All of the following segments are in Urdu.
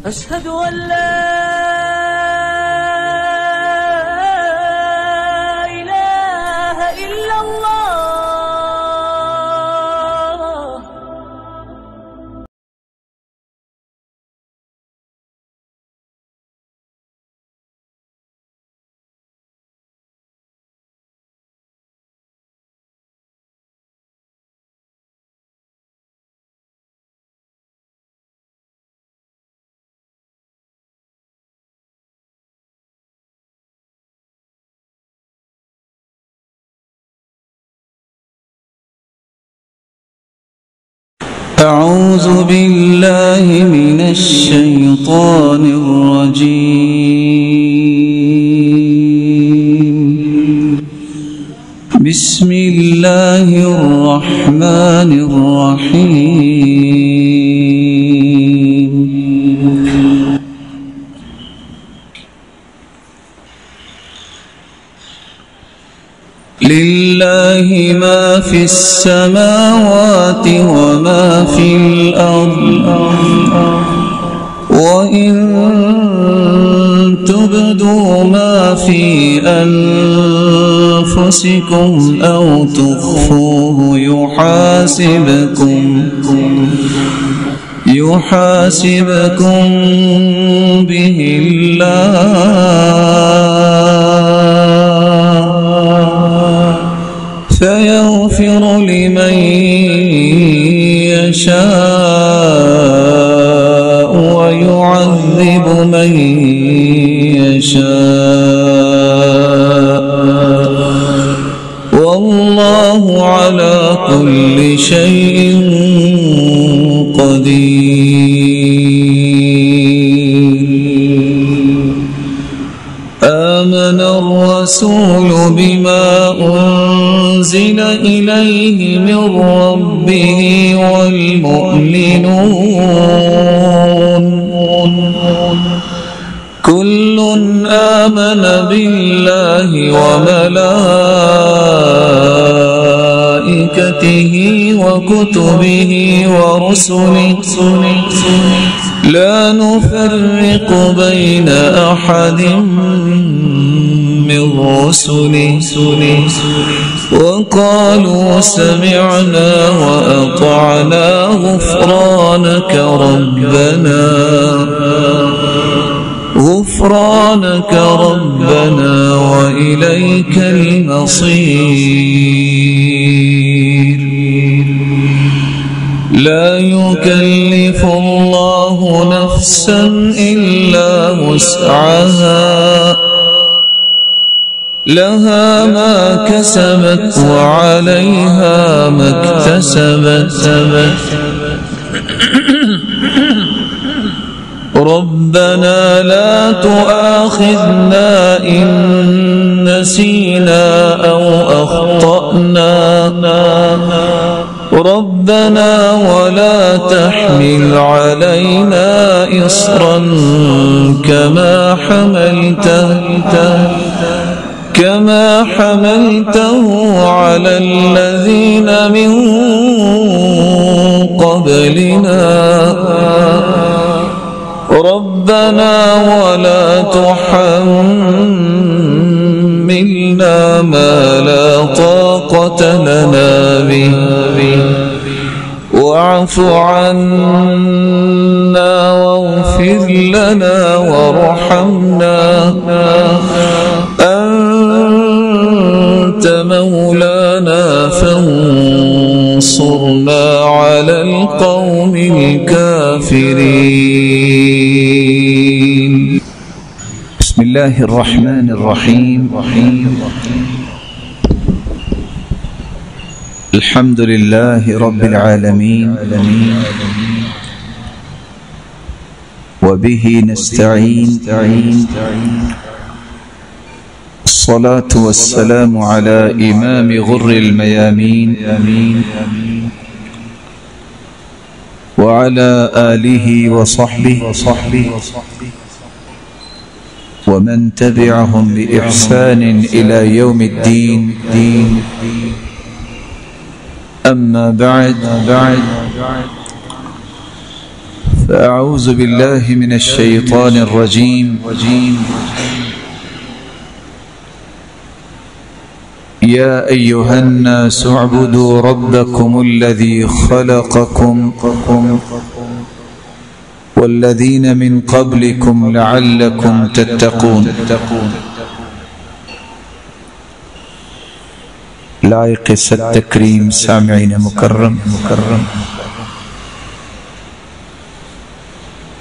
أشهد أن لا إله إلا الله. أعوذ بالله من الشيطان الرجيم. بسم الله الرحمن الرحيم. لله ما في السماوات وما في الأرض، وإن تبدوا ما في أنفسكم أو تخفوه يحاسبكم به الله، فيغفر لمن يشاء ويعذب من يشاء، والله على كل شيء قدير. آمن الرسول بما أنزل إليه من ربه والمؤمنون كل آمن بالله وملائكته وكتبه ورسله لا نفرق بين أحد من رسله، وقالوا سمعنا وأطعنا غفرانك ربنا وإليك المصير. لا يكلف الله نفسا إلا وسعها، لها ما كسبت وعليها ما اكتسبت. ربنا لا تؤاخذنا إن نسينا أو أخطأنا، ربنا ولا تحمل علينا إصرا كما حملته على الذين من قبلنا، ربنا ولا تحملنا ما لا طاقة لنا به، واعف عنا واغفر لنا وارحمنا، أنت مولانا فانصرنا على القوم الكافرين. بسم الله الرحمن الرحيم. الحمد لله رب العالمين، وبه نستعين. الصلاة والسلام على إمام غر الميامين وعلى آله وصحبه ومن تبعهم بإحسان إلى يوم الدين. أما بعد، أعوذ بالله من الشيطان الرجيم يا أيها الناس اعبدوا ربكم الذي خلقكم والذين من قبلكم لعلكم تتقون. لائق التکریم سامعین مکرم،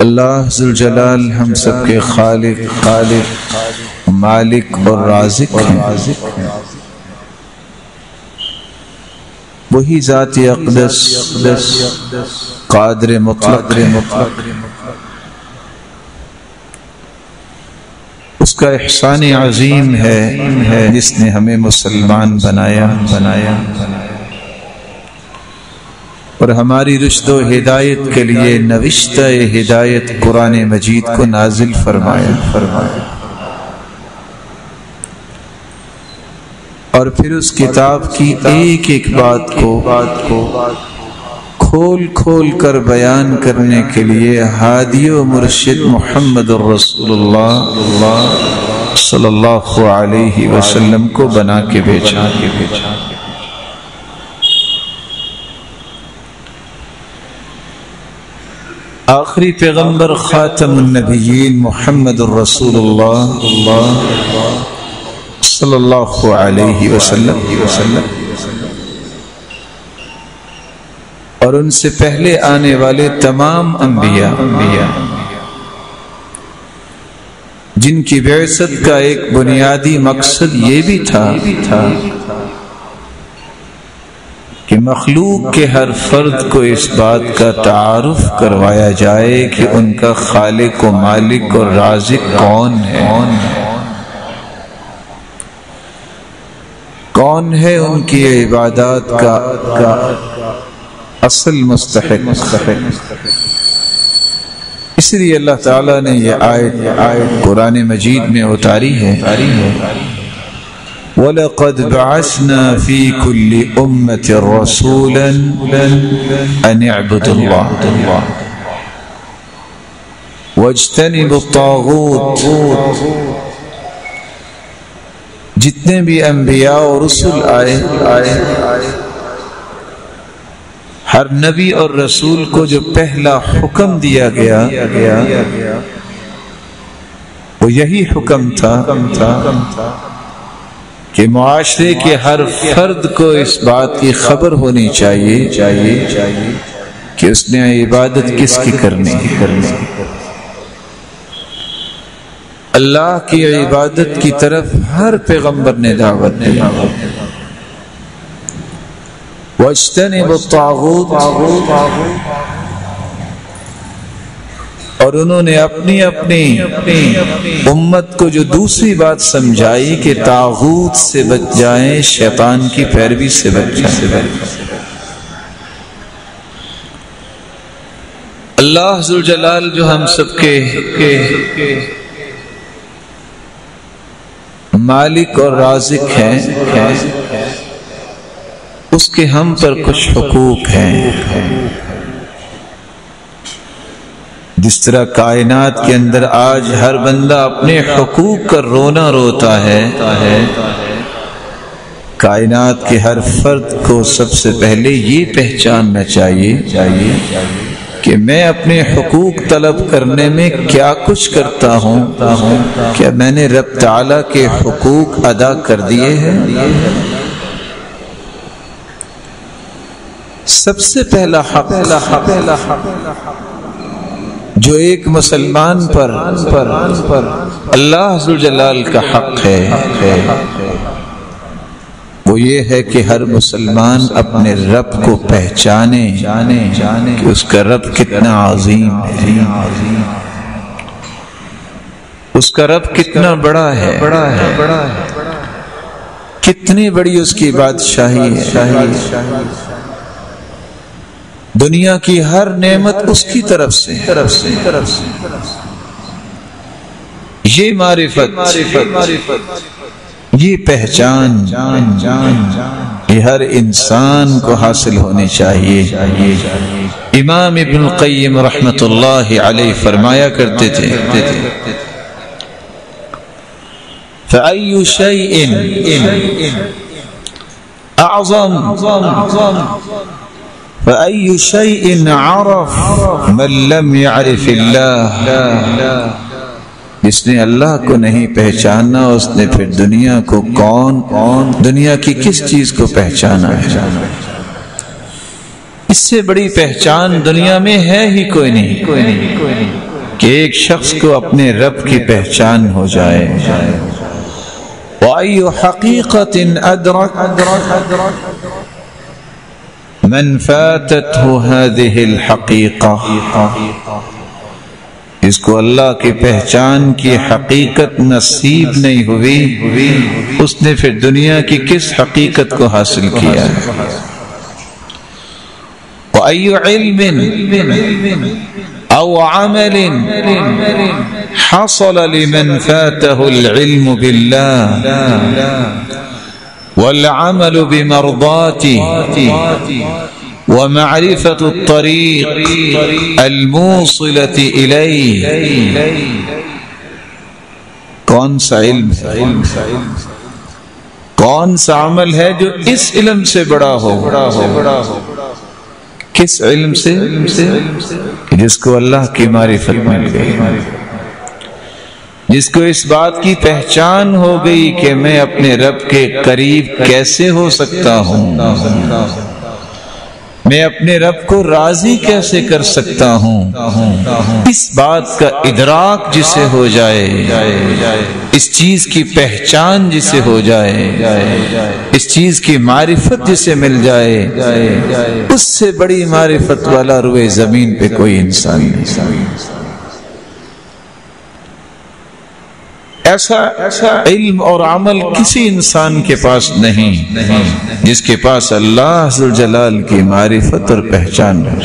اللہ ذوالجلال ہم سب کے خالق مالک اور رازق ہیں. وہی ذات اقدس قادر مطلق اس کا احسان عظیم ہے جس نے ہمیں مسلمان بنایا اور ہماری رشد و ہدایت کے لیے نوشتہ ہدایت قرآن مجید کو نازل فرمایا اور پھر اس کتاب کی ایک ایک بات کو کھول کر بیان کرنے کے لیے ہادی و مرشد محمد الرسول اللہ صلی اللہ علیہ وسلم کو بنا کے بھیجا. آخری پیغمبر خاتم النبیین محمد الرسول اللہ صلی اللہ علیہ وسلم اور ان سے پہلے آنے والے تمام انبیاء جن کی بعثت کا ایک بنیادی مقصد یہ بھی تھا کہ مخلوق کے ہر فرد کو اس بات کا تعارف کروایا جائے کہ ان کا خالق و مالک اور رازق کون ہے ان کی عبادات کا اصل مستحق. اس لیے اللہ تعالیٰ نے یہ آیت قرآن مجید میں اتاری ہے. وَلَقَدْ بَعَثْنَا فِي كُلِّ أُمَّةٍ رَسُولًا أَنِ اعْبُدُوا اللَّهَ وَاجْتَنِبُوا الطَّاغُوتَ. جتنے بھی انبیاء اور رسول آئے ہر نبی اور رسول کو جو پہلا حکم دیا گیا وہ یہی حکم تھا کہ معاشرے کے ہر فرد کو اس بات کی خبر ہونی چاہیے کہ اس نے عبادت کس کی کرنی ہے. اللہ کی عبادت کی طرف ہر پیغمبر نے دعوت دی. وَاجْتَنِبُوا الطَّاغُوتَ اور انہوں نے اپنی امت کو جو دوسری بات سمجھائی کہ طاغوت سے بچ جائیں، شیطان کی پیروی سے بچ جائیں. اللہ ذوالجلال جو ہم سب کے مالک اور رازق ہیں، اس کے ہم پر کچھ حقوق ہیں. جس طرح کائنات کے اندر آج ہر بندہ اپنے حقوق کا رونا روتا ہے، کائنات کے ہر فرد کو سب سے پہلے یہ پہچاننا چاہیے کہ میں اپنے حقوق طلب کرنے میں کیا کچھ کرتا ہوں، کیا میں نے رب تعالیٰ کے حقوق ادا کر دیے ہیں. سب سے پہلا حق جو ایک مسلمان پر اللہ ذوالجلال کا حق ہے وہ یہ ہے کہ ہر مسلمان اپنے رب کو پہچانے کہ اس کا رب کتنا عظیم ہے، اس کا رب کتنا بڑا ہے، کتنی بڑی اس کی بادشاہی ہے. دنیا کی ہر نعمت اس کی طرف سے. یہ معرفت، یہ پہچان، یہ ہر انسان کو حاصل ہونی چاہیے۔ امام ابن القیم رحمۃ اللہ علیہ فرمایا کرتے تھے فَأَيُّ شَيْءٍ أَعْظَمُ فَأَيُّ شَيْءٍ عَرَفَ مَن لَّمْ يَعْرِفِ اللَّهَ، جس نے اللہ کو نہیں پہچانا اس نے پھر دنیا کو دنیا کی کس چیز کو پہچانا ہے؟ اس سے بڑی پہچان دنیا میں ہے ہی کوئی نہیں کہ ایک شخص کو اپنے رب کی پہچان ہو جائے۔ وَأَيُّ حَقِيقَةٍ أَدْرَكَ مَنْ فَاتَتْهُ هَذِهِ الْحَقِيقَةِ، جس کو اللہ کی پہچان کی حقیقت نصیب نہیں ہوئی اس نے پھر دنیا کی کس حقیقت کو حاصل کیا ہے؟ وَأَيُّ عِلْمٍ أَوْ عَمَلٍ حَصَلَ لِمَنْ فَاتَهُ الْعِلْمُ بِاللَّهِ وَالْعَمَلُ بِمَرْضَاتِهِ وَمَعْرِفَةُ الطَّرِيقِ الْمُوصِلَةِ إِلَيْهِ، کون سا علم ہے، کون سا عمل ہے جو اس علم سے بڑا ہو؟ کس علم سے؟ جس کو اللہ کی معرفت مل گئی، جس کو اس بات کی پہچان ہو گئی کہ میں اپنے رب کے قریب کیسے ہو سکتا ہوں، میں اپنے رب کو راضی کیسے کر سکتا ہوں۔ اس بات کا ادراک جسے ہو جائے، اس چیز کی پہچان جسے ہو جائے، اس چیز کی معرفت جسے مل جائے، اس سے بڑی معرفت والا روئے زمین پہ کوئی انسان نہیں۔ ایسا علم اور عمل کسی انسان کے پاس نہیں جس کے پاس اللہ ذوالجلال کی معرفت اور پہچان ہے۔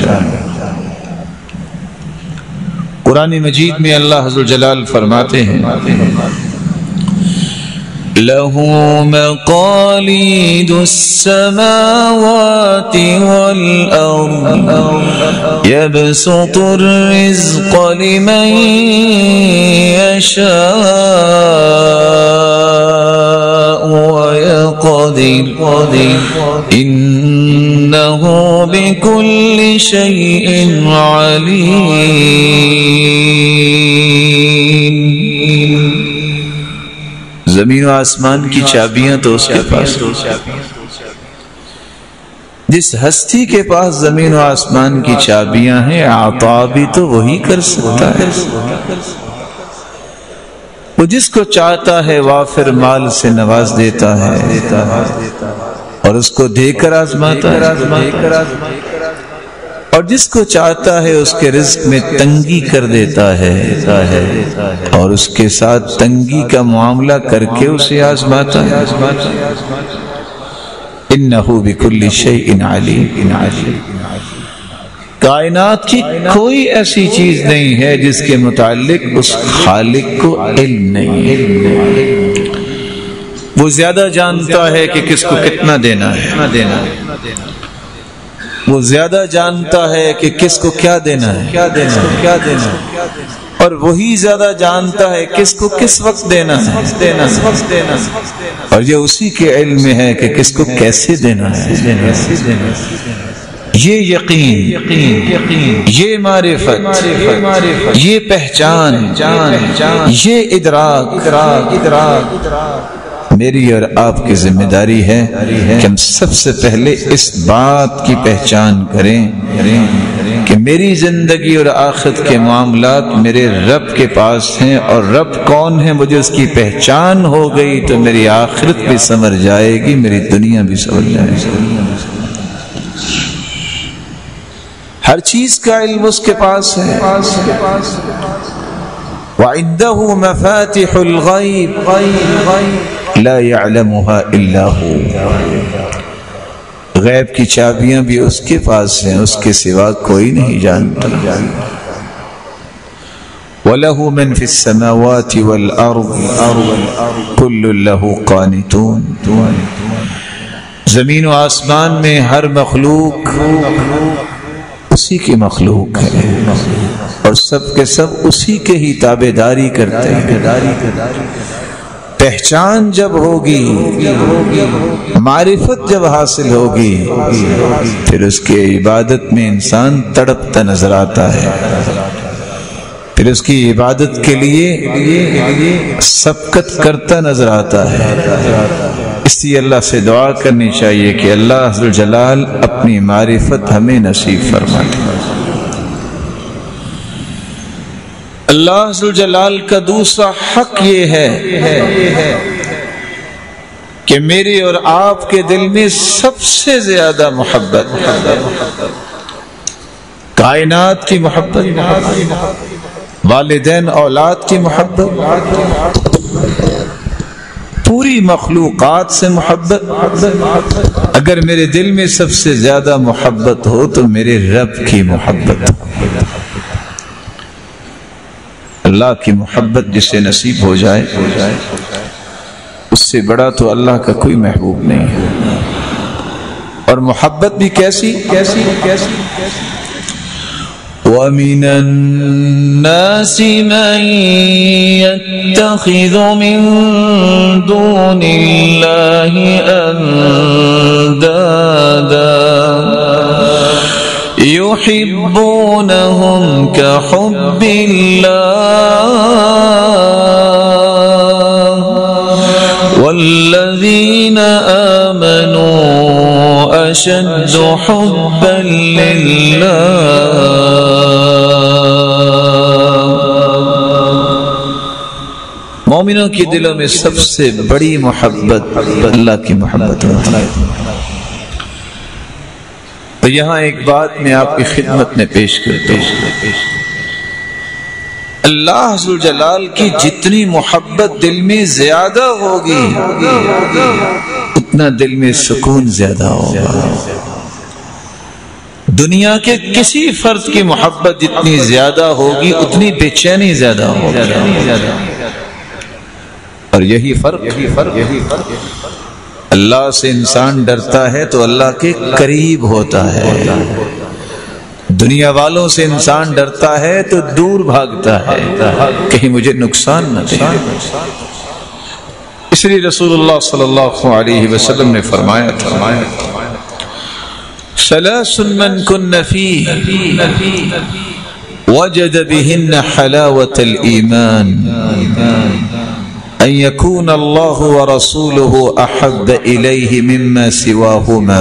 قرآن مجید میں اللہ ذوالجلال فرماتے ہیں لَهُ مَقَالِيدُ السَّمَاوَاتِ وَالْأَرْضِ يَبْسُطُ الرِّزْقَ لِمَن يَشَاءُ وَيَقْدِرُ إِنَّهُ بِكُلِّ شَيْءٍ عَلِيمٌ۔ زمین و آسمان کی چابیاں تو اس کے پاس، جس ہستی کے پاس زمین و آسمان کی چابیاں ہیں عطا بھی تو وہی کر سکتا ہے۔ وہ جس کو چاہتا ہے وافر مال سے نواز دیتا ہے اور اس کو دے کر آزماتا ہے، اور جس کو چاہتا ہے اس کے رزق میں تنگی کر دیتا ہے اور اس کے ساتھ تنگی کا معاملہ کر کے اسے آزماتا ہے۔ انہ بکل شیء علیم۔ کائنات کی کوئی ایسی چیز نہیں ہے جس کے متعلق اس خالق کو علم نہیں ہے۔ وہ زیادہ جانتا ہے کہ کس کو کتنا دینا ہے، وہ زیادہ جانتا ہے کہ کس کو کیا دینا ہے، اور وہی زیادہ جانتا ہے کس کو کس وقت دینا ہے، اور یہ اسی کے علم میں ہے کہ کس کو کیسے دینا ہے۔ یہ یقین، یہ معرفت، یہ پہچان، یہ ادراک میری اور آپ کی ذمہ داری ہے کہ ہم سب سے پہلے اس بات کی پہچان کریں کہ میری زندگی اور آخرت کے معاملات میرے رب کے پاس ہیں، اور رب کون ہے مجھے اس کی پہچان ہو گئی تو میری آخرت بھی سنور جائے گی، میری دنیا بھی سنور جائے گی۔ ہر چیز کا علم اس کے پاس ہے۔ وَعِنْدَهُ مَفَاتِحُ الْغَيْبِ لَا يَعْلَمُهَا إِلَّا هُوَ، غیب کی چابیاں بھی اس کے پاس ہیں، اس کے سوا کوئی نہیں جانتا۔ وَلَهُ مَنْ فِي السَّمَاوَاتِ وَالْأَرْضِ كُلٌّ لَهُ قَانِتُونَ، زمین و آسمان میں ہر مخلوق اسی کی مخلوق ہے اور سب کے سب اسی کے ہی تابع داری کرتے ہیں۔ پہچان جب ہوگی، معرفت جب حاصل ہوگی، پھر اس کی عبادت میں انسان تڑپتا نظر آتا ہے، پھر اس کی عبادت کے لیے سبقت کرتا نظر آتا ہے۔ اس لیے اللہ سے دعا کرنی چاہیے کہ اللہ ذوالجلال اپنی معرفت ہمیں نصیب فرمائے۔ اللہ ذوالجلال کا دوسرا حق یہ ہے کہ میرے اور آپ کے دل میں سب سے زیادہ محبت، کائنات کی محبت، والدین اولاد کی محبت، پوری مخلوقات سے محبت، اگر میرے دل میں سب سے زیادہ محبت ہو تو میرے رب کی محبت۔ اللہ کی محبت جسے نصیب ہو جائے اس سے بڑا تو اللہ کا کوئی محبوب نہیں ہے۔ اور محبت بھی کیسی؟ وَمِنَ النَّاسِ مَن يَتَّخِذُ مِن دُونِ اللَّهِ أَندَادًا يُحِبُّونَهُمْ كَحُبِّ اللَّهِ وَالَّذِينَ آمَنُوا أَشَدُّ حُبًّا لِلَّهِ۔ مومنوں کی دلوں میں سب سے بڑی محبت اللہ کی محبت ہوتی ہے۔ تو یہاں ایک بات میں آپ کی خدمت میں پیش کرتا ہوں، اللہ ذوالجلال کی جتنی محبت دل میں زیادہ ہوگی اتنا دل میں سکون زیادہ ہوگا۔ دنیا کے کسی فرد کی محبت جتنی زیادہ ہوگی اتنی بے چینی زیادہ ہوگی، اور یہی فرق اللہ سے انسان ڈرتا ہے تو اللہ کے قریب ہوتا ہے، دنیا والوں سے انسان ڈرتا ہے تو دور بھاگتا ہے کہیں مجھے نقصان نہ دے۔ اس لیے رسول اللہ صلی اللہ علیہ وسلم نے فرمایا ثلاث من كن فيه وجد بهن حلاوة الإيمان أن يكون الله ورسوله أحب إليه مما سواهما۔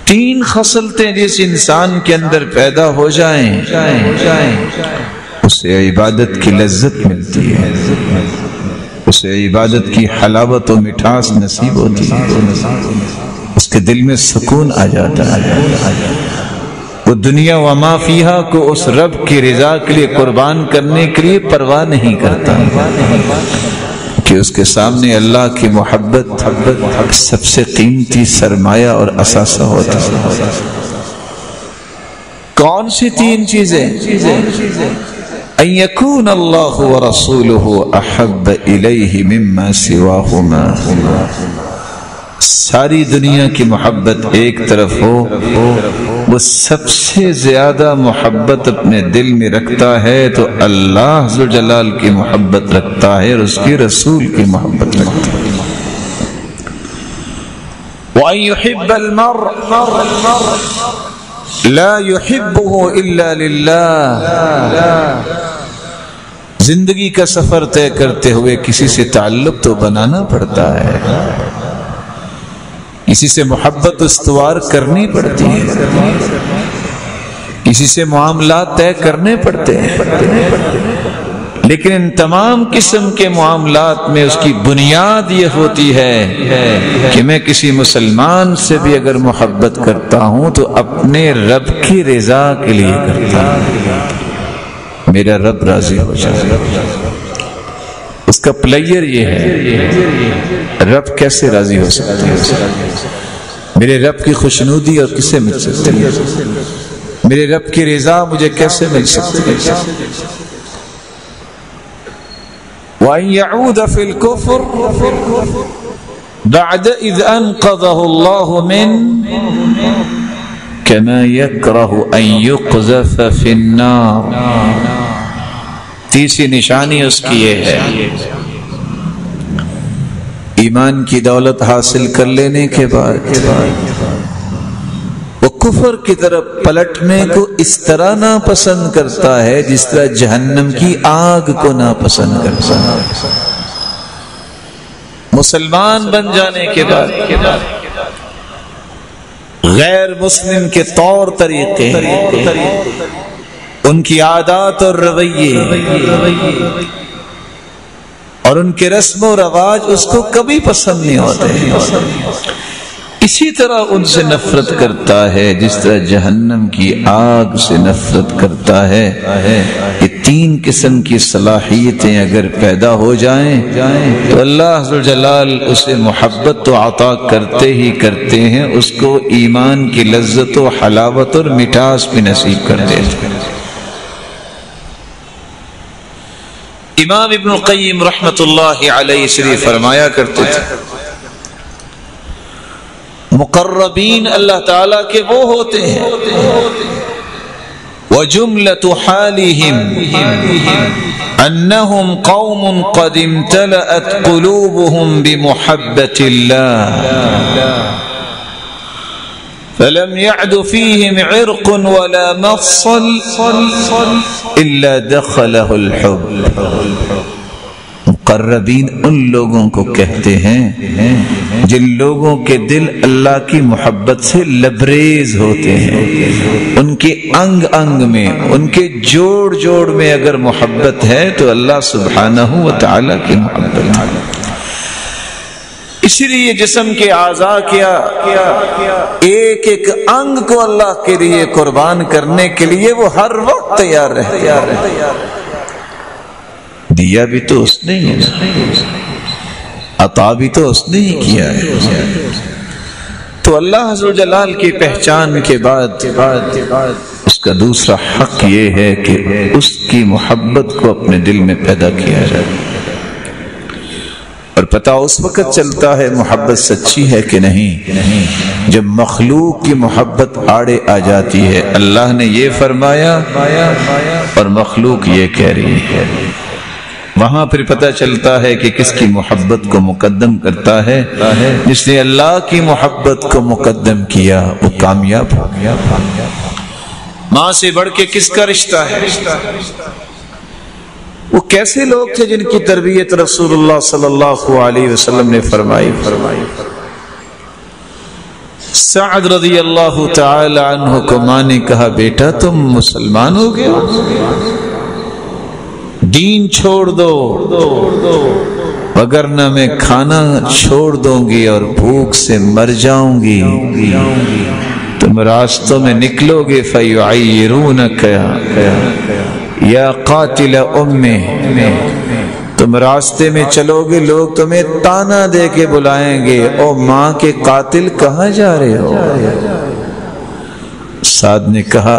تین خصلتیں جس انسان کے اندر پیدا ہو جائیں اسے عبادت کی لذت ملتی ہے، اسے عبادت کی حلاوت و مٹھاس نصیب ہوتی ہے، اس کے دل میں سکون آ جاتا ہے، وہ دنیا وما فیہا کو اس رب کی رضا کے لیے قربان کرنے کے لیے پرواہ نہیں کرتا کہ اس کے سامنے اللہ کی محبت سب سے قیمتی سرمایہ اور اثاثہ ہوتا ہے۔ کون سی تین چیزیں؟ ان یکون اللہ ورسولہ احب الیہ مما سواہما، ساری دنیا کی محبت ایک طرف ہو، وہ سب سے زیادہ محبت اپنے دل میں رکھتا ہے تو اللہ ذوالجلال کی محبت رکھتا ہے اور اس کی رسول کی محبت رکھتا ہے۔ وَأَن يُحِبَّ الْمَرْءَ لَا يُحِبُّهُ إِلَّا لِلَّهِ، زندگی کا سفر طے کرتے ہوئے کسی سے تعلق تو بنانا پڑتا ہے، کسی سے محبت استوار کرنی پڑتی ہے، کسی سے معاملات طے کرنے پڑتے ہیں، لیکن ان تمام قسم کے معاملات میں اس کی بنیاد یہ ہوتی ہے کہ میں کسی مسلمان سے بھی اگر محبت کرتا ہوں تو اپنے رب کی رضا کے لیے کرتا ہوں، میرا رب راضی ہو جائے۔ اس کا پلیئر یہ ہے، رب کیسے راضی ہو سکتا ہے؟ میرے رب کی خوشنودی اور کسے مل سکتی ہے؟ میرے رب کی رضا مجھے کیسے مل سکتی ہے؟ وَإِن يَعُودَ فِي الْكُفْرِ بعد اذ انقذه الله من كما يكره ان يقذف في النار. تیسری نشانی اس کی یہ ہے، ایمان کی دولت حاصل کر لینے کے بعد وہ کفر کی طرف پلٹنے کو اس طرح ناپسند کرتا ہے جس طرح جہنم کی آگ کو ناپسند کرتا ہے. مسلمان بن جانے کے بعد غیر مسلم کے طور طریقے، ان کی عادات اور رویے اور ان کے رسم و رواج اس کو کبھی پسند نہیں ہوتے. اسی طرح ان سے نفرت کرتا ہے جس طرح جہنم کی آگ سے نفرت کرتا ہے. یہ تین قسم کی صلاحیتیں اگر پیدا ہو جائیں تو اللہ عز و جلال اسے محبت تو عطا کرتے ہی کرتے ہیں، اس کو ایمان کی لذت و حلاوت اور مٹھاس بھی نصیب کر دیتے ہیں. امام ابن القیم رحمت اللہ علیہ شریف فرمایا کرتے تھے مقربین اللہ تعالیٰ کے وہ ہوتے ہیں وَجُمْلَةُ حَالِهِمْ أَنَّهُمْ قَوْمٌ قَدْ امْتَلَأَتْ قُلُوبُهُمْ بِمُحَبَّةِ اللَّهِ فلم يعد فيهم عرق ولا مفصل إلا دخله الحب. مقربین ان لوگوں کو کہتے ہیں جن لوگوں کے دل اللہ کی محبت سے لبریز ہوتے ہیں، ان کے انگ انگ میں، ان کے جوڑ جوڑ میں اگر محبت ہے تو اللہ سبحانہ و تعالی کی محبت ہے. اسی لیے جسم کے اعضاء کیا ایک ایک انگ کو اللہ کے لیے قربان کرنے کے لیے وہ ہر وقت تیار رہتے. دیا بھی تو اس نے ہی عطا بھی تو اس نے ہی کیا ہے. تو اللہ عز و جلال کی پہچان کے بعد اس کا دوسرا حق یہ ہے کہ اس کی محبت کو اپنے دل میں پیدا کیا جائے. اور پتہ اس وقت چلتا ہے محبت سچی ہے کہ نہیں جب مخلوق کی محبت آڑے آ جاتی ہے. اللہ نے یہ فرمایا اور مخلوق یہ کہہ رہی ہے. وہاں پھر پتہ چلتا ہے کہ کس کی محبت کو مقدم کرتا ہے. جس نے اللہ کی محبت کو مقدم کیا وہ کامیاب ہو گیا. ماں سے بڑھ کے کس کا رشتہ ہے؟ وہ کیسے لوگ تھے جن کی تربیت رسول اللہ صلی اللہ علیہ وسلم نے فرمائی. سعد رضی اللہ تعالی عنہ کو ماں نے کہا بیٹا تم مسلمان ہو گئے، دین چھوڑ دو وگرنہ میں کھانا چھوڑ دوں گی اور بھوک سے مر جاؤں گی. تم راستوں میں نکلو گے فَيُعَيِّرُونَكَ یا قاتل امِ، تم راستے میں چلو گے لوگ تمہیں تانا دے کے بلائیں گے او ماں کے قاتل کہاں جا رہے ہو. سعد نے کہا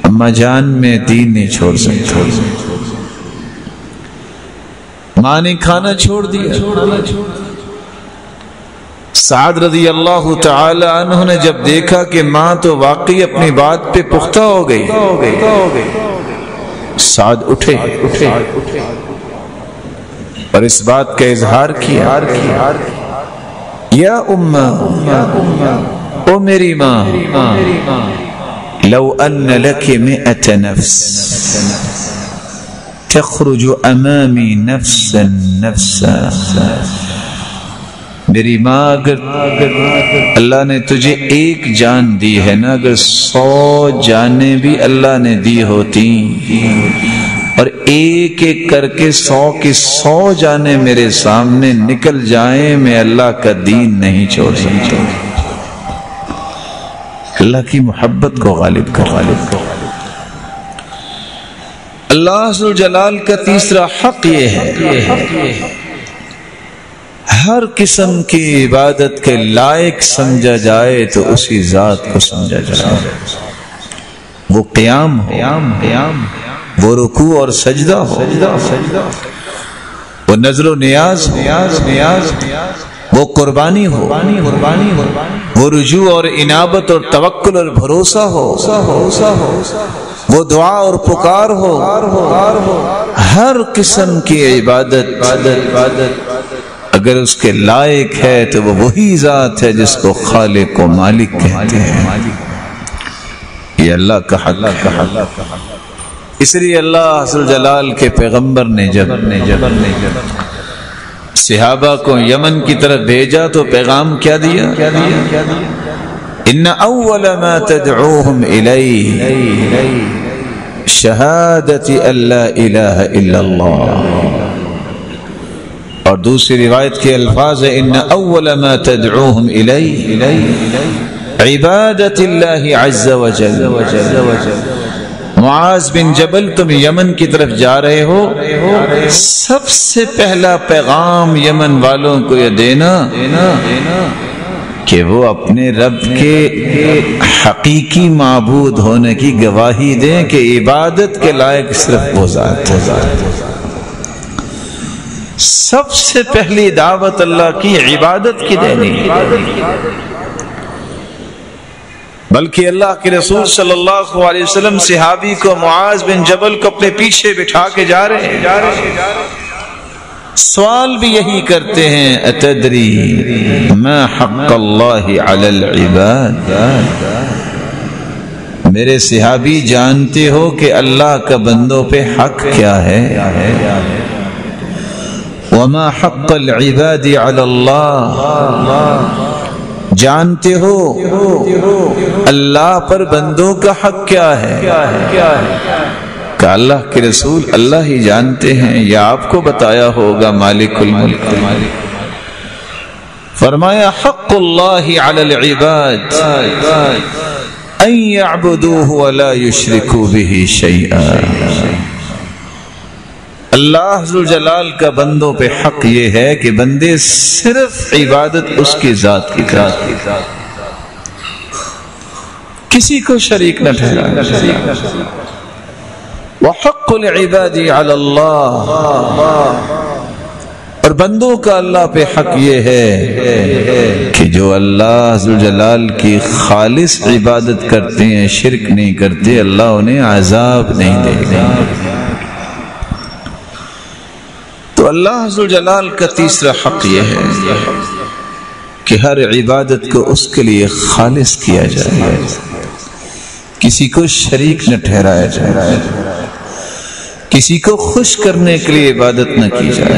اماں جان میں دین نہیں چھوڑ سکتا. ماں نے کھانا چھوڑ دیا. سعد رضی اللہ تعالی عنہ نے جب دیکھا کہ ماں تو واقعی اپنی بات پہ پختہ ہو گئی، سعد اٹھے اور اس بات کا اظہار کیا یا امہ، او میری ماں، لو ان لك 100 نفس تخرج امامی نفسا نفسا. میری ماں اگر اللہ نے تجھے ایک جان دی ہے نا، اگر 100 جانیں بھی اللہ نے دی ہوتی اور ایک ایک کر کے 100 کی 100 جانیں میرے سامنے نکل جائیں میں اللہ کا دین نہیں چھوڑ سکتا. اللہ کی محبت کو غالب کر. اللہ عز و جلال کا تیسرا حق یہ ہے ہر قسم کی عبادت کے لائق سمجھا جائے تو اسی ذات کو سمجھا جائے. وہ قیام ہو، وہ رکوع اور سجدہ ہو، وہ نظر و نیاز وہ قربانی ہو، وہ رجوع اور انابت اور توکل اور بھروسہ ہو، وہ دعا اور پکار ہو، ہر قسم کی عبادت اگر اس کے لائق ہے تو وہ وہی ذات ہے جس کو خالق و مالک کہتے ہیں۔ یہ اللہ کا حق۔ اس لیے اللہ ذو الجلال کے پیغمبر نے جب صحابہ کو یمن کی طرف بھیجا تو پیغام کیا دیا؟ ان اول ما تدعوهم الیہ شہادت ان لا الہ الا اللہ، اور دوسری روایت کے الفاظ ہیں ان اول ما تدعوهم الیہ عبادت اللہ عز وجل۔ معاذ بن جبل تم یمن کی طرف جا رہے ہو، سب سے پہلا پیغام یمن والوں کو یہ دینا کہ وہ اپنے رب کے حقیقی معبود ہونے کی گواہی دیں کہ عبادت کے لائق صرف وہ ذات ہے۔ سب سے پہلی دعوت اللہ کی عبادت کی دینی، بلکہ اللہ کے رسول صلی اللہ علیہ وسلم صحابی کو معاذ بن جبل کو اپنے پیچھے بٹھا کے جا رہے ہیں، سوال بھی یہی کرتے ہیں اتدری ما حق اللہ علی العباد، میرے صحابی جانتے ہو کہ اللہ کا بندوں پہ حق کیا ہے؟ وما حق العباد علی اللہ، جانتے ہو اللہ پر بندوں کا حق کیا ہے؟ کہ اللہ کے رسول اللہ ہی جانتے ہیں یا آپ کو بتایا ہوگا مالک الملک؟ فرمایا حق اللہ علی العباد ان یعبدوہ ولا یشرکوا بہ شیئا، اللہ ذو الجلال کا بندوں پہ حق یہ ہے کہ بندے صرف عبادت اس کی ذات کی کریں، کسی کو شریک نہ ٹھہرائیں۔ وحق العباد علی اللہ، اور بندوں کا اللہ پہ حق یہ ہے کہ جو اللہ ذو الجلال کی خالص عبادت کرتے ہیں، شرک نہیں کرتے، اللہ انہیں عذاب نہیں دے گا۔ تو اللہ ذو الجلال کا تیسرا حق یہ ہے کہ ہر عبادت کو اس کے لیے خالص کیا جائے، کسی کو شریک نہ ٹھہرایا جائے، کسی کو خوش کرنے کے لیے عبادت نہ کی جائے،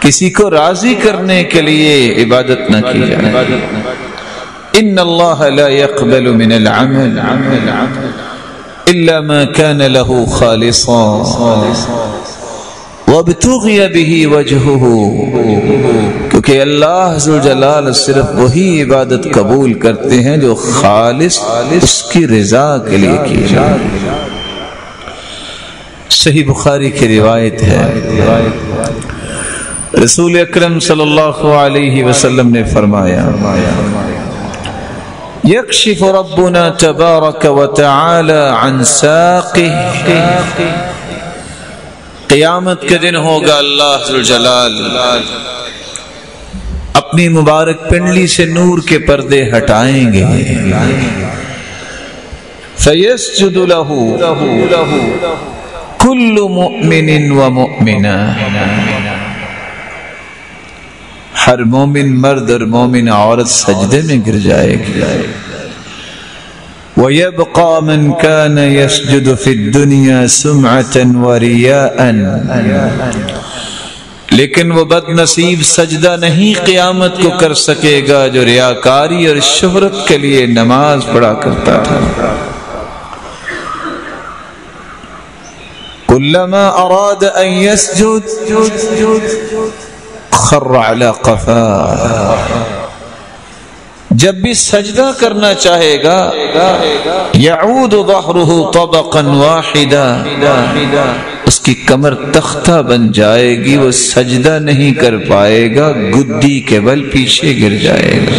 کسی کو راضی کرنے کے لیے عبادت نہ کی جائے۔ ان اللہ لا يقبل من العمل الا ما كان له خالصا وابتغی بہ وجہہ، کیونکہ اللہ ذو الجلال صرف وہی عبادت قبول کرتے ہیں جو خالص اس کی رضا کے لیے کی جائے۔ صحیح بخاری کی روایت ہے، رسول اکرم صلی اللہ علیہ وسلم نے فرمایا یکشف ربنا تبارک وتعالی عن ساقہ، قیامت کے دن ہوگا اللہ ذو الجلال اپنی مبارک پنڈلی سے نور کے پردے ہٹائیں گے، فیسجد لہ کل مؤمن و مؤمنہ، ہر مومن مرد اور مومن عورت سجدے میں گر جائے گی۔ وَيَبْقَى مَنْ كَانَ يَسْجُدُ فِي الدُّنْيَا سُمْعَةً وَرِيَاءً، لیکن وہ بد نصیب سجدہ نہیں قیامت کو کر سکے گا جو ریاکاری اور شہرت کے لیے نماز پڑھا کرتا تھا۔ كُلَّمَا أَرَادَ أَن يَسْجُدْ خَرَّ عَلَى قَفَاهُ، جب بھی سجدہ کرنا چاہے گا یعود ظہرہ طبقا واحدا، اس کی کمر تختہ بن جائے گی، وہ سجدہ نہیں کر پائے گا، گدی کے بل پیچھے گر جائے گا۔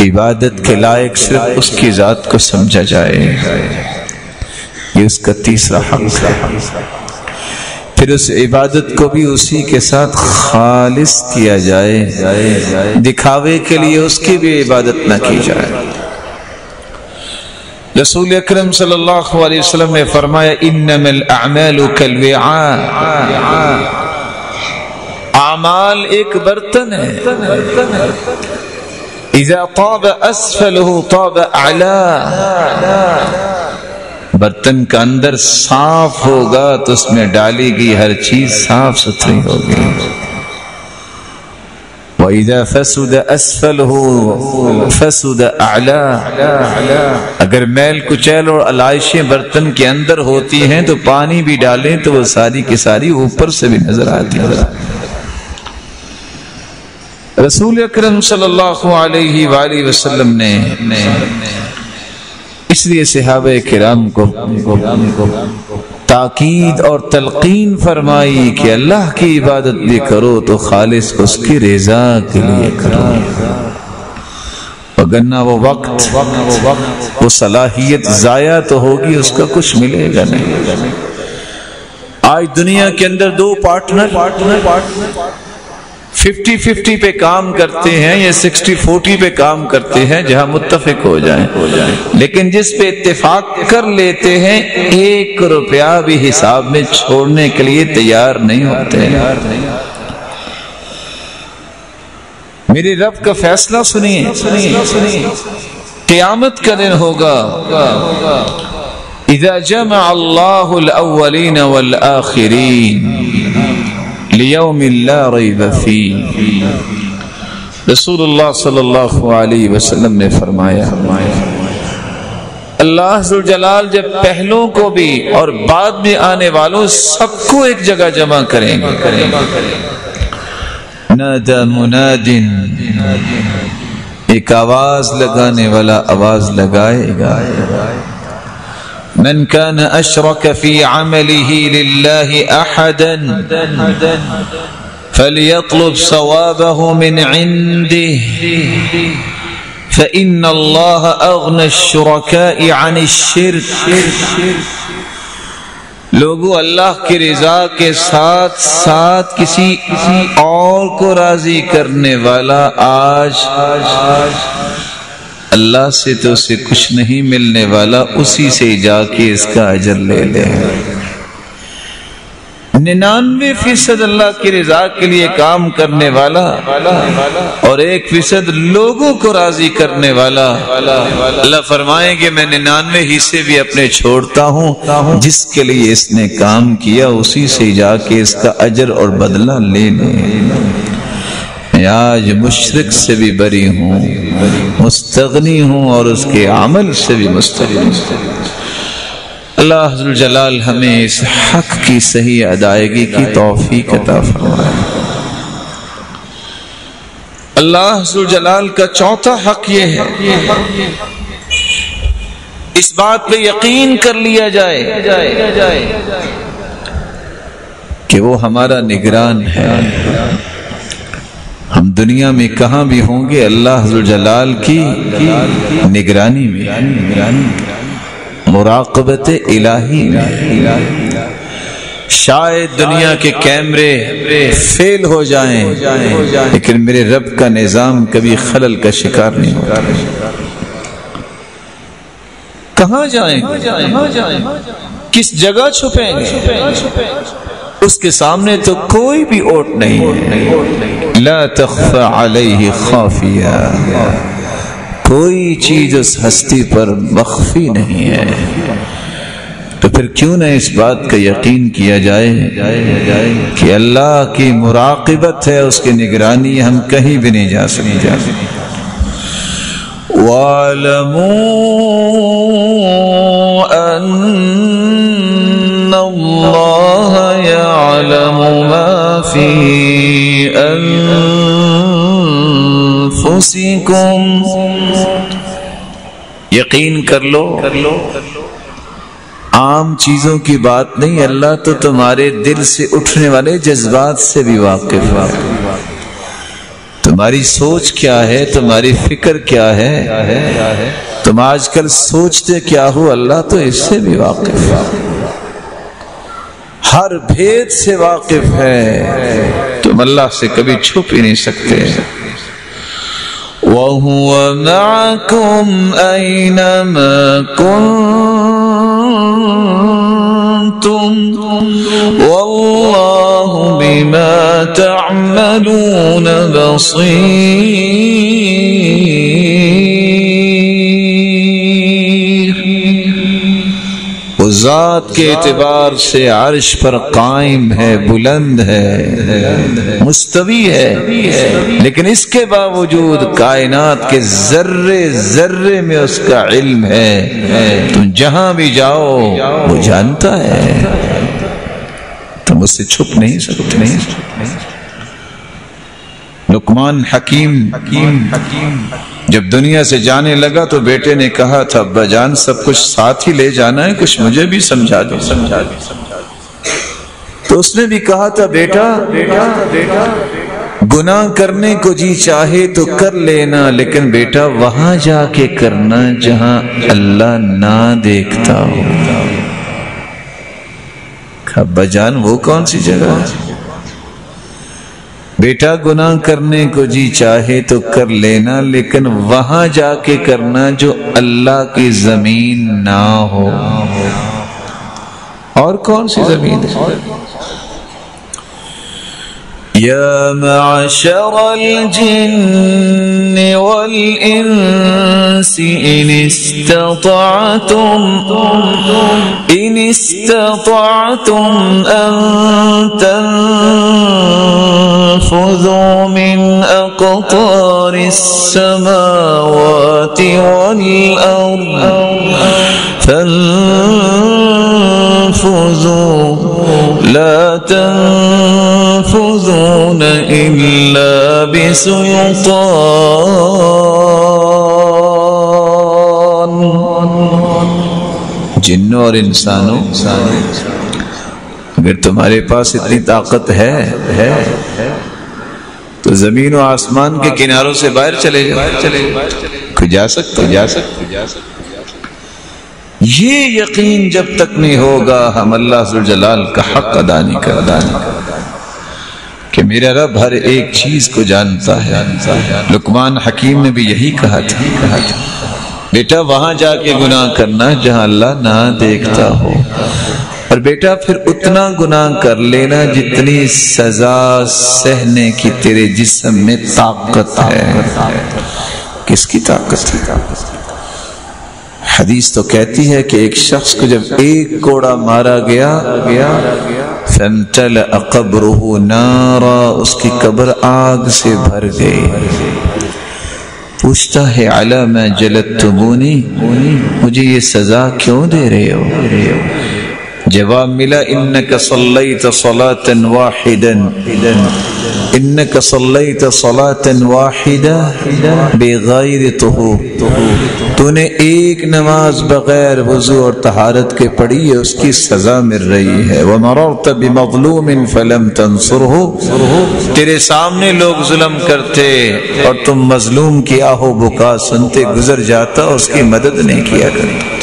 عبادت کے لائق صرف اس کی ذات کو سمجھا جائے، یہ اس کا تیسرا حق ہے۔ پھر اس عبادت کو بھی اسی کے ساتھ خالص کیا جائے، دکھاوے کے لیے اس کی بھی عبادت نہ کی جائے۔ رسول اکرم صلی اللہ علیہ وسلم نے فرمایا انما الاعمال کالوعاء، اعمال ایک برتن ہے، اذا طاب اسفلہ طاب اعلاہ، برتن کا اندر صاف ہوگا تو اس میں ڈالی گئی ہر چیز صاف ستھری ہوگی، وَإِذَا فَسُدَ أَسْفَلُهُ فَسُدَ أَعْلَاهُ، اگر میل کچیل اور علائشیں برتن کے اندر ہوتی ہیں تو پانی بھی ڈالیں تو وہ ساری کی ساری اوپر سے بھی نظر آتی ہے۔ رسول اکرم صلی اللہ علیہ وآلہ وسلم نے اس لیے صحابہ کرام کو تاکید اور تلقین فرمائی کہ اللہ کی عبادت بھی کرو تو خالص اس کی رضا کے لیے کرو، وگرنہ وہ وقت وہ صلاحیت ضائع تو ہوگی، اس کا کچھ ملے گا نہیں۔ آج دنیا کے اندر دو پارٹنر 50-50 پہ کام کرتے ہیں یا 60-40 پہ کام کرتے ہیں جہاں متفق ہو جائیں، لیکن جس پہ اتفاق کر لیتے ہیں 1 روپیہ بھی حساب میں چھوڑنے کے لیے تیار نہیں ہوتے۔ میرے رب کا فیصلہ سنیے، قیامت کا دن ہوگا، اذا جمع اللہ الاولین والآخرین لیوم لا ریب فیہ، رسول اللہ صلی اللہ علیہ وسلم نے فرمایا اللہ ذوالجلال جب پہلوں کو بھی اور بعد میں آنے والوں سب کو ایک جگہ جمع کریں گے، نادى مناد، ایک آواز لگانے والا آواز لگائے گا، من كان اشرك في عمله لله احدا فليطلب ثوابه من عنده فإن الله اغنى الشركاء عن الشرك۔ لوگوں اللہ کی رضا کے ساتھ ساتھ کسی اور کو راضی کرنے والا آج اللہ سے تو اسے کچھ نہیں ملنے والا، اسی سے جا کے اس کا اجر لے لے۔ 99% اللہ کی رضا کے لیے کام کرنے والا اور 1% لوگوں کو راضی کرنے والا، اللہ فرمائیں گے میں 99 حصے بھی اپنے چھوڑتا ہوں، جس کے لیے اس نے کام کیا اسی سے جا کے اس کا اجر اور بدلہ لے لے۔ میں آج مشرک سے بھی بری ہوں، مستغنی ہوں اور اس کے عمل سے بھی مستغنی ہوں۔ اللہ ذوالجلال ہمیں اس حق کی صحیح ادائیگی کی توفیق عطا فرمائے۔ اللہ ذوالجلال کا چوتھا حق یہ ہے اس بات پہ یقین کر لیا جائے کہ وہ ہمارا نگران ہے۔ ہم دنیا میں کہاں بھی ہوں گے اللہ ذوالجلال کی نگرانی میں، مراقبت الہی میں۔ شاید دنیا کے کیمرے فیل ہو جائیں لیکن میرے رب کا نظام کبھی خلل کا شکار نہیں ہوگا۔ کہاں جائیں، کس جگہ چھپیں گے، اس کے سامنے تو کوئی بھی اوٹ نہیں ہے۔ لا تخفى علیہ خافیہ، کوئی چیز اس ہستی پر مخفی نہیں ہے۔ تو پھر کیوں نہ اس بات کا یقین کیا جائے کہ اللہ کی مراقبت ہے، اس کی نگرانی، ہم کہیں بھی نہیں جا سکتے۔ وَاعْلَمُوا أَنَّ اللَّهَ يَعْلَمُ مَا فِي أَنفُسِكُمْ، یقین کر لو، عام چیزوں کی بات نہیں، اللہ تو تمہارے دل سے اٹھنے والے جذبات سے بھی واقف ہے۔ تمہاری سوچ کیا ہے، تمہاری فکر کیا ہے، تم آج کل سوچتے کیا ہو، اللہ تو اس سے بھی واقف ہے۔ ہر بھید سے واقف ہے، تم اللہ سے کبھی چھپ ہی نہیں سکتے۔ وَهُوَ مَعَكُمْ أَيْنَمَا كُنْتُمْ وَاللَّهُ بِمَا تَعْمَلُونَ بَصِيرٌ۔ وہ ذات کے اعتبار سے عرش پر قائم ہے، بلند ہے، مستوی ہے، لیکن اس کے باوجود کائنات کے ذرے ذرے میں اس کا علم ہے۔ تم جہاں بھی جاؤ وہ جانتا ہے، تم اس سے چھپ نہیں سکتے۔ لقمان حکیم جب دنیا سے جانے لگا تو بیٹے نے کہا تھا ابا جان سب کچھ ساتھ ہی لے جانا ہے، کچھ مجھے بھی سمجھا دو۔ تو اس نے بھی کہا تھا بیٹا گناہ کرنے کو جی چاہے تو کر لینا، لیکن بیٹا وہاں جا کے کرنا جہاں اللہ نہ دیکھتا ہو۔ ابا جان وہ کون سی جگہ ہے؟ بیٹا گناہ کرنے کو جی چاہے تو کر لینا، لیکن وہاں جا کے کرنا جو اللہ کی زمین نہ ہو۔ اور کون سی زمین ہے؟ یا معشر الجن والانس ان استطعتم ان تنفذوا من اقطار السماوات والارض فانفذوا لا تنفذون إلا بسلطان۔ جنوں اور انسانوں، اگر تمہارے پاس اتنی طاقت ہے تو زمین و آسمان کے کناروں سے باہر چلے جاؤ، کوئی جا سکتا۔ یہ یقین جب تک نہیں ہوگا ہم اللہ ذوالجلال کا حق ادا نہیں کرنا کہ میرا رب ہر ایک چیز کو جانتا ہے۔ لقمان حکیم نے بھی یہی کہا تھا بیٹا وہاں جا کے گناہ کرنا جہاں اللہ نہ دیکھتا ہو، اور بیٹا پھر اتنا گناہ کر لینا جتنی سزا سہنے کی تیرے جسم میں طاقت ہے۔ کس کی طاقت ہے؟ حدیث تو کہتی ہے کہ ایک شخص کو جب ایک کوڑا مارا گیا فامتلأ قبرہ نارا، اس کی قبر آگ سے بھر گئی۔ پوچھتا ہے علی ما جلدتمونی، مجھے یہ سزا کیوں دے رہے ہو؟ جواب ملا انک صلیت صلاۃ واحدا، انک صلیت صلاۃ واحدہ بغیر طہور، تو نے ایک نماز بغیر وضو اور طہارت کے پڑھی ہے، اس کی سزا مل رہی ہے۔ ومررت بمظلوم فلم تنصرہ، تیرے سامنے لوگ ظلم کرتے اور تم مظلوم کی آہ و بکا سنتے گزر جاتا، اس کی مدد نہیں کیا کرتا۔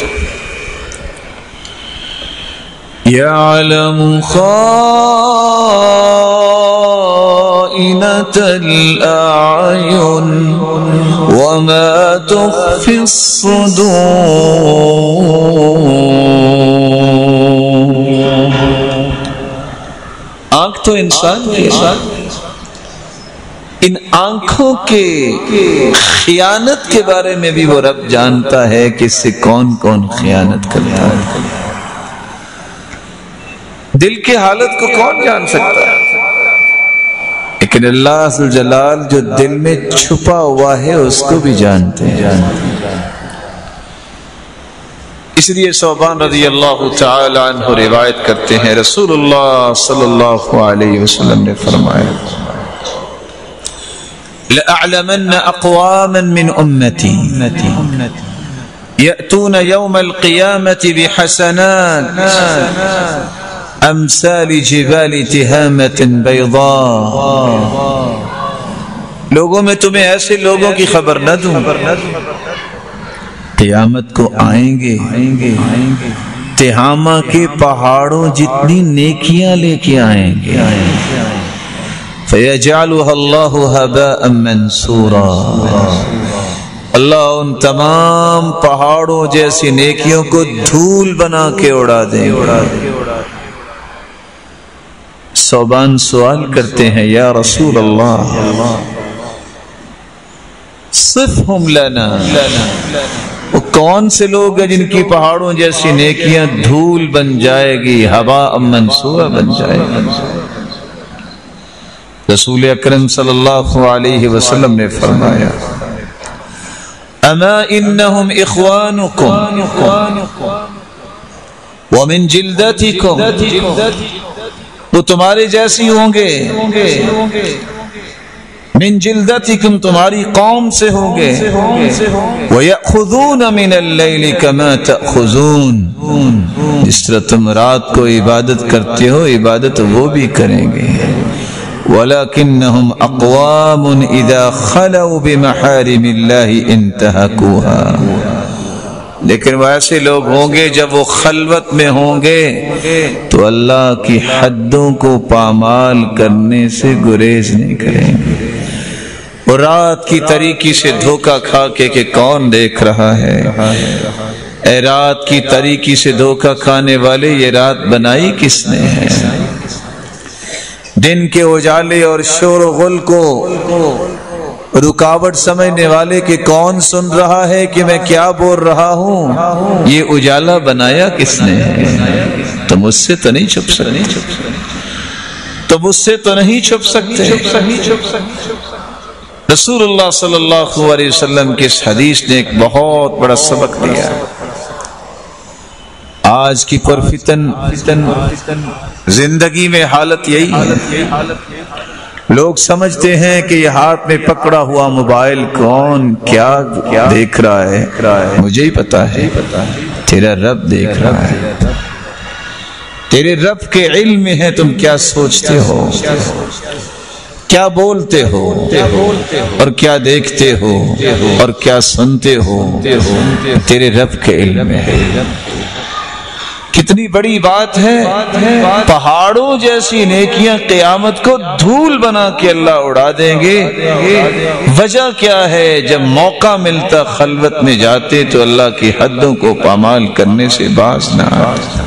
يعلم خائنة الأعين وما تخفي الصدور۔ آنکھ تو انسان کی ہے، ان آنکھوں کے خیانت کے بارے میں بھی وہ رب جانتا ہے کہ اس سے کون کون خیانت کرتا ہے۔ دل کی حالت کو کون جان سکتا ہے، لیکن اللہ ذوالجلال جو دل میں چھپا ہوا ہے اس کو بھی جانتے ہیں۔ اس لیے ثوبان رضی اللہ تعالی عنہ روایت کرتے ہیں رسول اللہ صلی اللہ علیہ وسلم نے فرمایا لَأَعْلَمَنَّ أَقْوَامًا مِّنْ أُمَّتِي يَأْتُونَ يَوْمَ الْقِيَامَةِ بِحَسَنَاتٍ امثال جبال تہامۃ بیضاء۔ لوگوں میں تمہیں ایسے لوگوں کی خبر نہ دوں، قیامت کو آئیں گے تہامہ کے پہاڑوں جتنی نیکیاں لے کے آئیں گے فَيَجْعَلُهَا اللَّهُ هَبَاءً مَنْثُورًا، اللہ ان تمام پہاڑوں جیسی نیکیوں کو دھول بنا کے اڑا دیں گے۔ صوبان سوال کرتے ہیں یا رسول اللہ صفہم لنا، وہ کون سے لوگ ہیں جن کی پہاڑوں جیسی نیکیاں دھول بن جائے گی، ہباء منصورہ بن جائے گی؟ رسول اکرم صلی اللہ علیہ وسلم نے فرمایا اما انہم اخوانکم ومن جلدتکم، وہ تمہارے جیسی ہوں گے، من جلدتکم تمہاری قوم سے ہوں گے، وَيَأْخُذُونَ مِنَ اللَّيْلِ كَمَا تَأْخُذُونَ، جس طرح تم رات کو عبادت کرتے ہو عبادت وہ بھی کریں گے، وَلَكِنَّهُمْ أَقْوَامٌ إِذَا خَلَوْا بِمَحَارِمِ اللَّهِ انْتَهَكُوهَا، لیکن وہ ایسے لوگ ہوں گے جب وہ خلوت میں ہوں گے تو اللہ کی حدوں کو پامال کرنے سے گریز نہیں کریں گے، اور رات کی تاریکی سے دھوکہ کھا کے کہ کون دیکھ رہا ہے، اے رات کی تاریکی سے دھوکہ کھانے والے یہ رات بنائی کس نے ہے؟ دن کے اجالے اور شور و غل کو رکاوٹ سمجھنے والے کہ کون سن رہا ہے کہ میں کیا بول رہا ہوں، یہ اجالا بنایا کس نے ہے؟ تم اس سے تو نہیں چھپ سکتے، تم اس سے تو نہیں چھپ سکتے۔ رسول اللہ صلی اللہ علیہ وسلم کی اس حدیث نے ایک بہت بڑا سبق دیا۔ آج کی پرفتن زندگی میں حالت یہی ہے، لوگ سمجھتے ہیں کہ یہ ہاتھ میں پکڑا ہوا موبائل کون کیا دیکھ رہا ہے، مجھے ہی پتا ہے، تیرا رب دیکھ رہا ہے، تیرے رب کے علم میں ہے تم کیا سوچتے ہو، کیا بولتے ہو، اور کیا دیکھتے ہو، اور کیا سنتے ہو، تیرے رب کے علم میں ہے۔ کتنی بڑی بات ہے، پہاڑوں جیسی نیکیاں قیامت کو دھول بنا کے اللہ اڑا دیں گے۔ وجہ کیا ہے؟ جب موقع ملتا خلوت میں جاتے تو اللہ کی حدوں کو پامال کرنے سے باز نہ آتے۔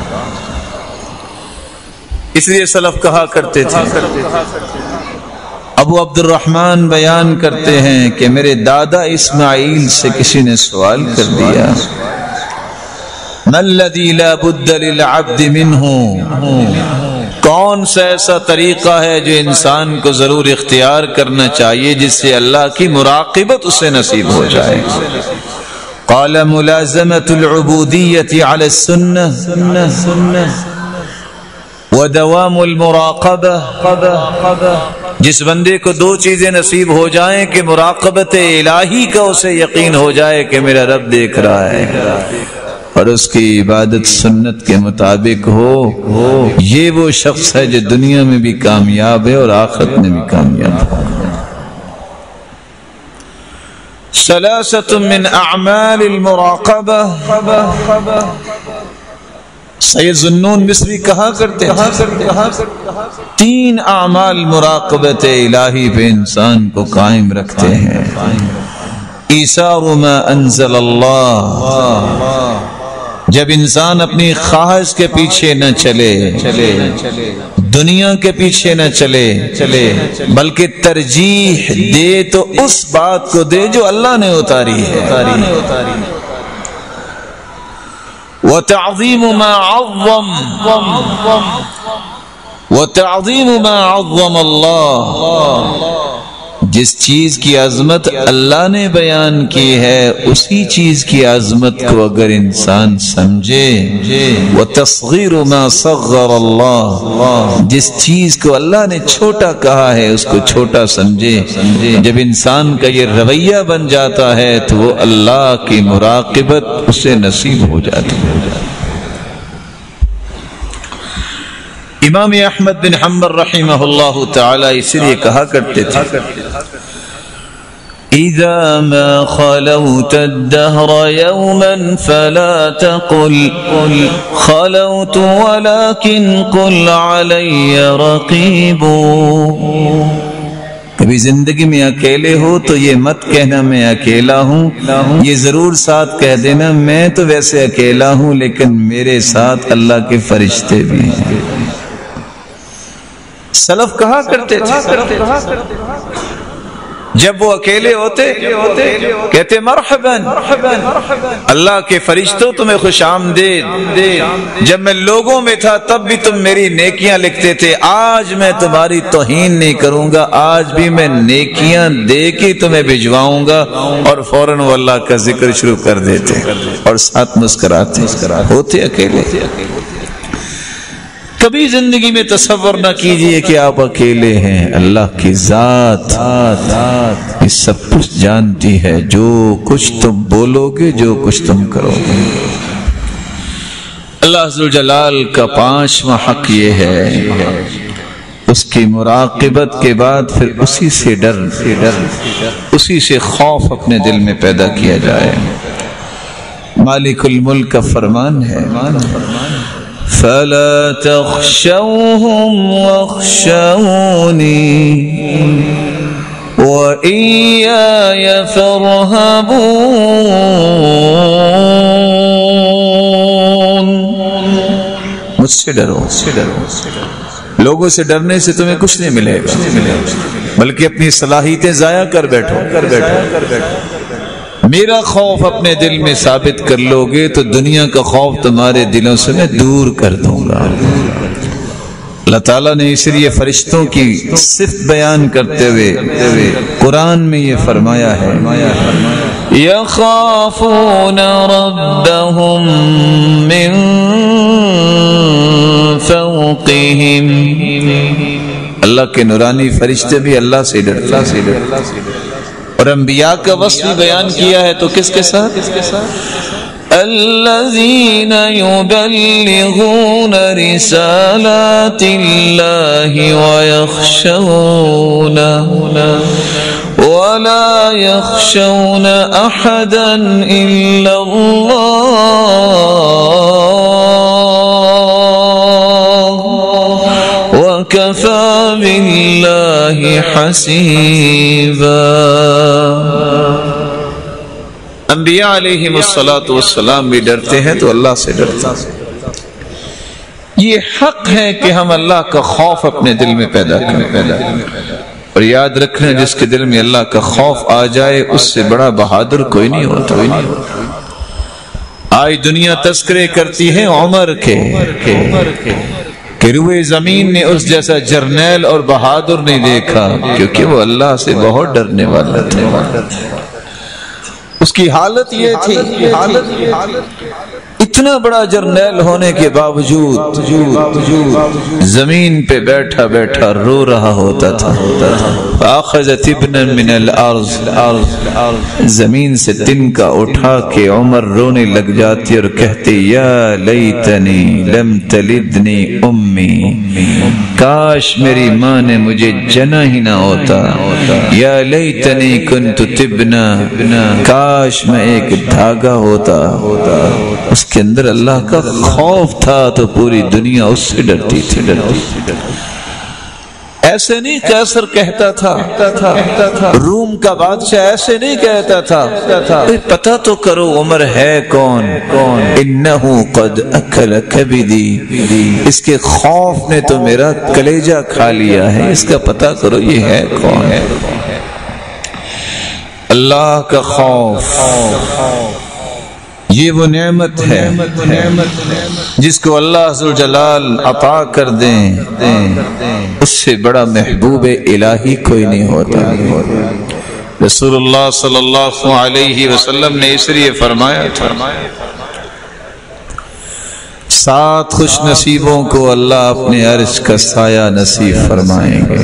اس لیے سلف کہا کرتے تھے، ابو عبد الرحمن بیان کرتے ہیں کہ میرے دادا اسماعیل سے کسی نے سوال کر دیا، ما الذی لا بد للعبد منہ، کون سا ایسا طریقہ ہے جو انسان کو ضرور اختیار کرنا چاہیے جس سے اللہ کی مراقبت اسے نصیب ہو جائے؟ قال ملازمۃ العبودیۃ علی السنہ ودوام المراقبہ، جس بندے کو دو چیزیں نصیب ہو جائیں کہ مراقبت الہی کا اسے یقین ہو جائے کہ میرا رب دیکھ رہا ہے، اور اس کی عبادت سنت کے مطابق ہو، یہ وہ شخص ہے جو دنیا میں بھی کامیاب ہے اور آخرت میں بھی کامیاب ہے۔ ثلاثۃ من اعمال المراقبہ، سید ذوالنون مصری کہا کرتے ہیں 3 اعمال مراقبت الہی پہ انسان کو قائم رکھتے ہیں۔ ایثار ما انزل اللہ، جب انسان اپنی خواہش کے پیچھے نہ چلے، دنیا کے پیچھے نہ چلے، بلکہ ترجیح دے تو اس بات کو دے جو اللہ نے اتاری ہے۔ وتعظیم ما عظم اللہ، جس چیز کی عظمت اللہ نے بیان کی ہے اسی چیز کی عظمت کو اگر انسان سمجھے، وتصغیر ما صغر اللہ، جس چیز کو اللہ نے چھوٹا کہا ہے اس کو چھوٹا سمجھے، جب انسان کا یہ رویہ بن جاتا ہے تو وہ اللہ کی مراقبت اسے نصیب ہو جاتی ہے۔ امام احمد بن حنبل رحمہ اللہ تعالی اس لیے کہا کرتے تھے، إذا ما خلوت الدهر يوما فلا تقل خلوت ولكن قل علي رقيب. کبھی زندگی میں اکیلے ہو تو یہ مت کہنا میں اکیلا ہوں، یہ ضرور ساتھ کہہ دینا میں تو ویسے اکیلا ہوں لیکن میرے ساتھ اللہ کے فرشتے بھی ہیں. سلف کہا کرتے تھے جب وہ اکیلے ہوتے کہتے مرحباً اللہ کے فرشتوں تمہیں خوش آمدید. جب میں لوگوں میں تھا تب بھی تم میری نیکیاں لکھتے تھے، آج میں تمہاری توہین نہیں کروں گا، آج بھی میں نیکیاں دے کے تمہیں بھجواؤں گا. اور فوراً وہ اللہ کا ذکر شروع کر دیتے اور ساتھ مسکراتے ہوتے اکیلے. کبھی زندگی میں تصور نہ کیجئے کہ آپ اکیلے ہیں. اللہ کی ذات یہ سب کچھ جانتی ہے، جو کچھ تم بولو گے، جو کچھ تم کرو گے. اللہ ذوالجلال کا 5واں حق یہ ہے اس کی مراقبت کے بعد پھر اسی سے ڈر اسی سے خوف اپنے دل میں پیدا کیا جائے. مالک الملک کا فرمان ہے فَلَا تَخْشَوْهُمْ وَاخْشَوْنِي وَإِيَّايَ فَارْهَبُونِ. مجھ سے ڈرو. لوگوں سے ڈرنے سے تمہیں کچھ نہیں ملے گا بلکہ اپنی صلاحیتیں ضائع کر بیٹھو. میرا خوف اپنے دل میں ثابت کر لو گے تو دنیا کا خوف تمہارے دلوں سے میں دور کر دوں گا. اللہ تعالیٰ نے اس لیے فرشتوں کی صفت بیان کرتے ہوئے قرآن میں یہ فرمایا ہے یخافون ربهم من فوقهم. اللہ کے نورانی فرشتے بھی اللہ سے ڈرتے. اور انبیاء کا وصف بھی بیان کیا ہے تو کس کے ساتھ؟ الذین یبلغون رسالات اللہ ویخشونہ ولا یخشون احدا الا اللہ وکفی باللہ حسیبا. انبیاء علیہم السلام بھی ڈرتے ہیں تو اللہ سے ڈرتے ہیں. یہ حق ہے کہ ہم اللہ کا خوف اپنے دل میں پیدا کریں. اور یاد رکھنا جس کے دل میں اللہ کا خوف آ جائے اس سے بڑا بہادر کوئی نہیں ہوتا. آج دنیا تذکرے کرتی ہے عمر کے کہ روئے زمین نے اس جیسا جرنیل اور بہادر نہیں دیکھا کیونکہ وہ اللہ سے بہت ڈرنے والا تھا. اس کی حالت یہ تھی اتنا بڑا جرنیل ہونے کے باوجود زمین پہ بیٹھا بیٹھا رو رہا ہوتا تھا. فاخذت ابنا من الارض، زمین سے تنکا اٹھا کے عمر رونے لگ جاتی اور کہتے یا لیتنی لم تلدنی امی، کاش میری ماں نے مجھے جنا ہی نہ ہوتا. یا لیتنی کنت تبنا، کاش میں ایک دھاگا ہوتا. اس کے اندر اللہ کا خوف تھا تو پوری دنیا اس سے ڈرتی تھی. ایسے نہیں قیصر کہتا تھا، روم کا بادشاہ ایسے نہیں کہتا تھا پتہ تو کرو عمر ہے کون. انہو قد اکل کبدی، اس کے خوف نے تو میرا کلیجہ کھا لیا ہے، اس کا پتہ کرو یہ ہے کون. اللہ کا خوف یہ وہ نعمت ہے جس کو اللہ ذوالجلال عطا کر دیں اس سے بڑا محبوب الہی کوئی نہیں ہوتا. رسول اللہ صلی اللہ علیہ وسلم نے اس لیے فرمایا تھا 7 خوش نصیبوں کو اللہ اپنے عرش کا سایہ نصیب فرمائیں گے.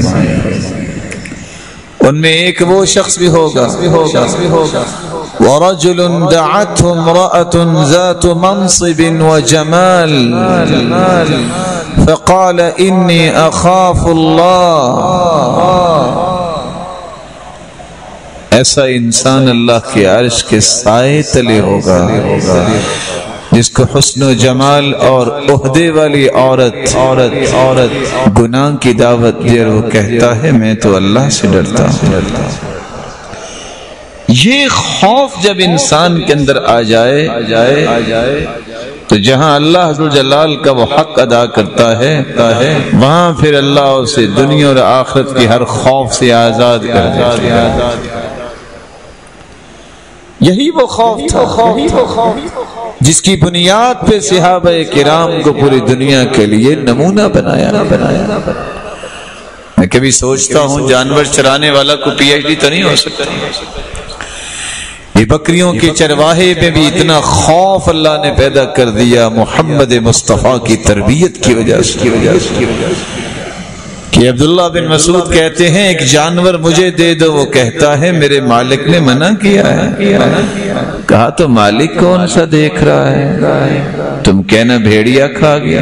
ان میں ایک وہ شخص بھی ہوگا وَرَجُلٌ دَعَتْهُ امْرَأَةٌ ذَاتُ مَنْصِبٍ وَجَمَالٍ فَقَالَ إِنِّي أَخَافُ اللَّهَ. ایسا انسان اللہ کے عرش کے سائے تلے ہوگا جس کو حسن و جمال اور عہدے والی عورت گناہ کی دعوت دے اور وہ کہتا ہے میں تو اللہ سے ڈرتا ہوں۔ یہ خوف جب انسان کے اندر آ جائے تو جہاں اللہ عز و جلال کا وہ حق ادا کرتا ہے وہاں پھر اللہ اسے دنیا اور آخرت کی ہر خوف سے آزاد کر دیتا ہے۔ یہی وہ خوف تھا جس کی بنیاد پہ صحابہ کرام کو پوری دنیا کے لیے نمونہ بنایا۔ میں کبھی سوچتا ہوں جانور چرانے والا کو پی ایچ ڈی تو نہیں ہو سکتا، یہ بکریوں کے چرواہے میں بھی اتنا خوف اللہ نے پیدا کر دیا محمد مصطفیٰ کی تربیت کی وجہ سے کہ عبداللہ بن مسعود کہتے ہیں ایک جانور مجھے دے دو، وہ کہتا ہے میرے مالک نے منع کیا ہے۔ کہا تو مالک کون سا دیکھ رہا ہے، تم کہنا بھیڑیا کھا گیا۔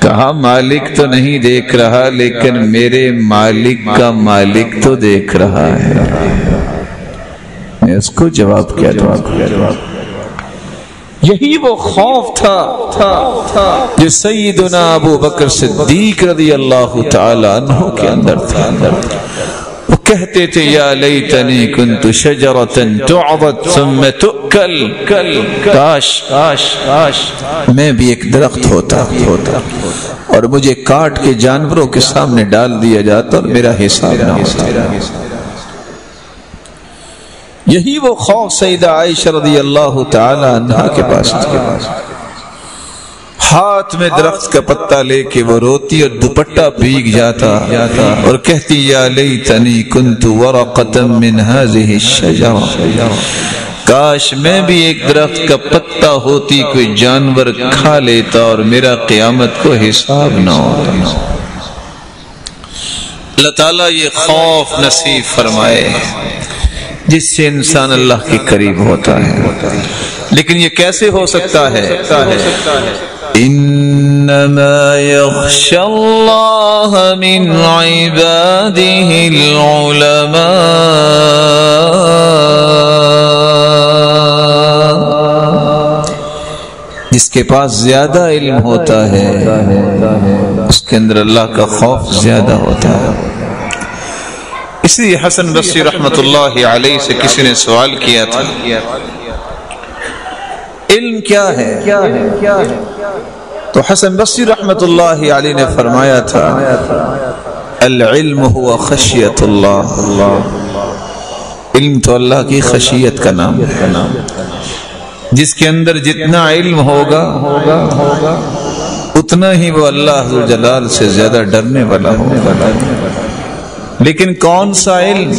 کہا مالک تو نہیں دیکھ رہا لیکن میرے مالک کا مالک تو دیکھ رہا ہے۔ میں اس کو جواب کیا جواب یہی وہ خوف تھا جو سیدنا ابو بکر صدیق رضی اللہ تعالی عنہ کے اندر تھا۔ وہ کہتے تھے یا لیتنی کنت شجرۃ تعضد ثم تؤکل، کاش میں بھی ایک درخت ہوتا اور مجھے کاٹ کے جانوروں کے سامنے ڈال دیا جاتا اور میرا حساب نہ ہوتا۔ یہی وہ خوف سیدہ عائشہ رضی اللہ تعالی عنہا کے پاس ہاتھ میں درخت کا پتا لے کے وہ روتی اور دوپٹہ بھیگ جاتا اور کہتی یا لیتنی کنت ورقۃ من هذه الشجرہ، کاش میں بھی ایک درخت کا پتا ہوتی، کوئی جانور کھا لیتا اور میرا قیامت کو حساب نہ ہوتا۔ اللہ تعالیٰ یہ خوف نصیب فرمائے جس سے انسان اللہ کے قریب ہوتا ہے۔ لیکن یہ کیسے ہو سکتا ہے؟ انما یخشی اللہ من عباده العلماء، جس کے پاس زیادہ علم ہوتا ہے اس کے اندر اللہ کا خوف زیادہ ہوتا ہے۔ اس لیے حسن بصری رحمت اللہ علیہ سے کسی نے سوال کیا تھا علم کیا ہے؟ تو حسن بصری رحمت اللہ علیہ نے فرمایا تھا العلم هو خشیت اللہ، علم تو اللہ کی خشیت کا نام ہے۔ جس کے اندر جتنا علم ہوگا اتنا ہی وہ اللہ عز و جلال سے زیادہ ڈرنے والا ہوگا۔ لیکن کون سا علم؟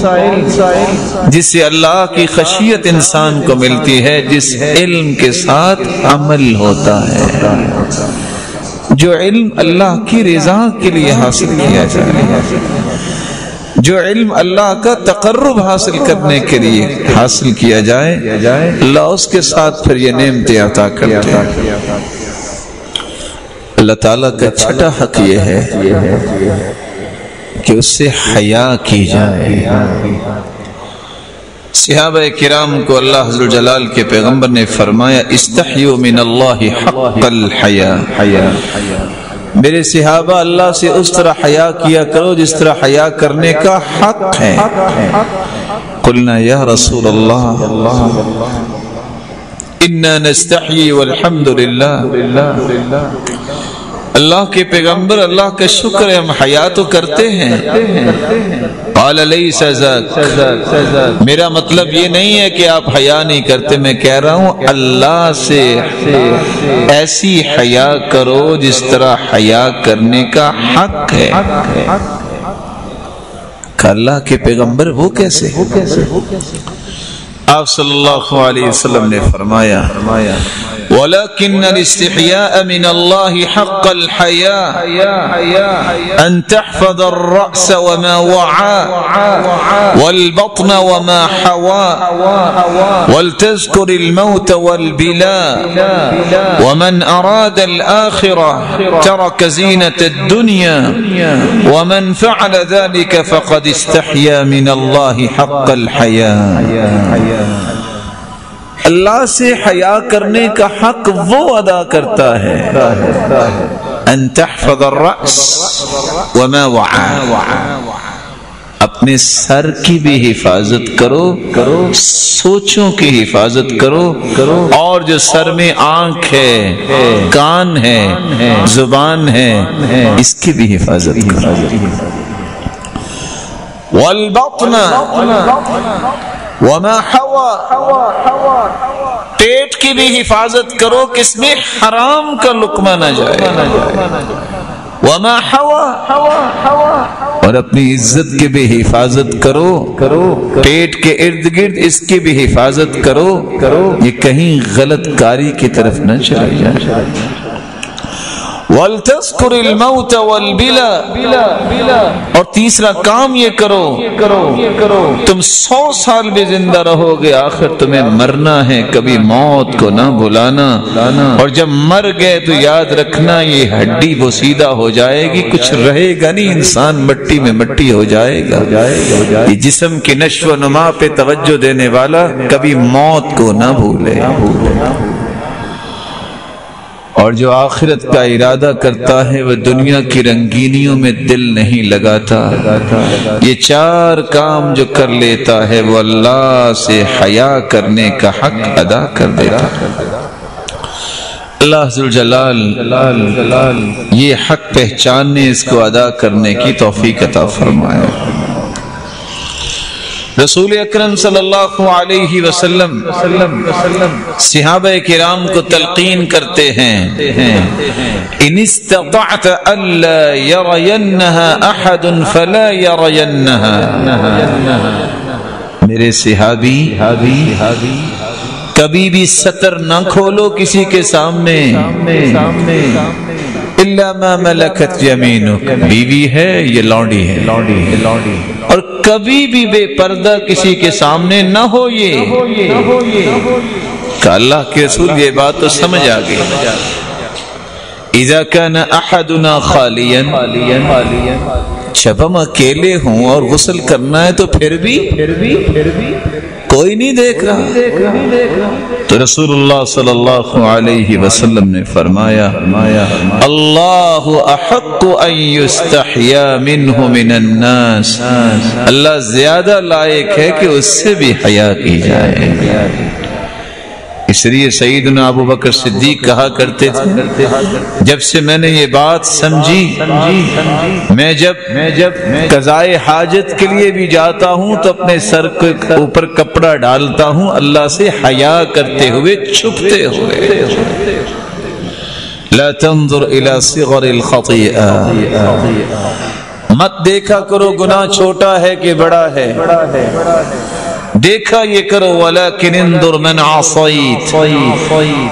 جس سے اللہ کی خشیت انسان کو ملتی ہے، جس علم کے ساتھ عمل ہوتا ہے، جو علم اللہ کی رضا کے لیے حاصل کیا جائے، جو علم اللہ کا تقرب حاصل کرنے کے لیے حاصل کیا جائے، اللہ اس کے ساتھ پھر یہ نعمتیں عطا کرتے ہیں۔ اللہ تعالیٰ کا چھٹا حق یہ ہے کہ اس سے حیا کی جائے۔ صحابہ کرام کو اللہ عز و جلال کے پیغمبر نے فرمایا استحیوا من اللہ حق الحیا، میرے صحابہ اللہ سے اس طرح حیا کیا کرو جس طرح حیا کرنے کا حق ہے۔ قلنا یا رسول اللہ انا نستحیی والحمد للہ، اللہ کے پیغمبر اللہ کا شکر ہے ہم حیا تو کرتے ہیں۔ قال لیس ذاک، میرا مطلب یہ نہیں ہے کہ آپ حیا نہیں کرتے، میں کہہ رہا ہوں اللہ سے ایسی حیا کرو جس طرح حیا کرنے کا حق ہے۔ کہ اللہ کے پیغمبر وہ کیسے؟ آپ صلی اللہ علیہ وسلم نے فرمایا ولكن الاستحياء من الله حق الحياء أن تحفظ الرأس وما وعى والبطن وما حوى ولتذكر الموت والبلاء ومن أراد الآخرة ترك زينة الدنيا ومن فعل ذلك فقد استحيا من الله حق الحياء. اللہ سے حیا کرنے کا حق وہ ادا کرتا ہے ان تحفظ الرأس وما وعى، اپنے سر کی بھی حفاظت کرو، سوچوں کی حفاظت کرو، اور جو سر میں آنکھ ہے، کان ہے، زبان ہے، اس کی بھی حفاظت کرو. والبطن وما حوى، پیٹ کی بھی حفاظت کرو کہ اس میں حرام کا لقمہ نہ جائے. وما حوى، اور اپنی عزت کی بھی حفاظت کرو، پیٹ کے ارد گرد اس کی بھی حفاظت کرو، یہ کہیں غلط کاری کی طرف نہ چلے جائے. وَلْتَذْكُرِ الْمَوْتَ وَالْبِلَا، اور تیسرا کام یہ کرو تم 100 سال بھی زندہ رہو گے، آخر تمہیں مرنا ہے، کبھی موت کو نہ بلانا، اور جب مر گئے تو یاد رکھنا یہ ہڈی بوسیدہ ہو جائے گی، کچھ رہے گا نہیں، انسان مٹی میں مٹی ہو جائے گا. یہ جسم کی نشو و نما پہ توجہ دینے والا کبھی موت کو نہ بھولے، اور جو آخرت کا ارادہ کرتا ہے وہ دنیا کی رنگینیوں میں دل نہیں لگاتا. یہ 4 کام جو کر لیتا ہے وہ اللہ سے حیا کرنے کا حق ادا کر دیتا ہے. اللہ ذوالجلال یہ حق پہچاننے، اس کو ادا کرنے کی توفیق عطا فرمائے. رسول اکرم صلی اللہ علیہ وسلم صحابہ کرام کو تلقین کرتے ہیں، ان استطعت الا يرينها احد فلا يرينها. میرے صحابی کبھی بھی ستر نہ کھولو کسی کے سامنے، الا ما ملکت یمینک، بیوی ہے یہ لونڈی ہے، اور کبھی بھی بے پردہ کسی کے سامنے نہ ہو. یہ کہ اللہ کے رسول یہ بات تو سمجھ آ گئی. اذا كان احدنا خالیا، جب ہم اکیلے ہوں اور غسل کرنا ہے تو پھر بھی کوئی نہیں دیکھ رہا، تو رسول اللہ صلی اللہ علیہ وسلم نے فرمایا اللہ احق ان یستحیا منہ من الناس، اللہ زیادہ لائق ہے کہ اس سے بھی حیا کی جائے. اس لیے سیدنا ابو بکر صدیق کہا کرتے تھے جب سے میں نے یہ بات سمجھی، میں جب قضائے حاجت کے لیے بھی جاتا ہوں تو اپنے سر کے اوپر کپڑا ڈالتا ہوں اللہ سے حیا کرتے ہوئے، چھپتے ہوئے. لا تنظر الى صغر الخطیئہ، مت دیکھا کرو گناہ چھوٹا ہے کہ بڑا ہے، دیکھا یہ کرو ولیکن انظر من عصیت،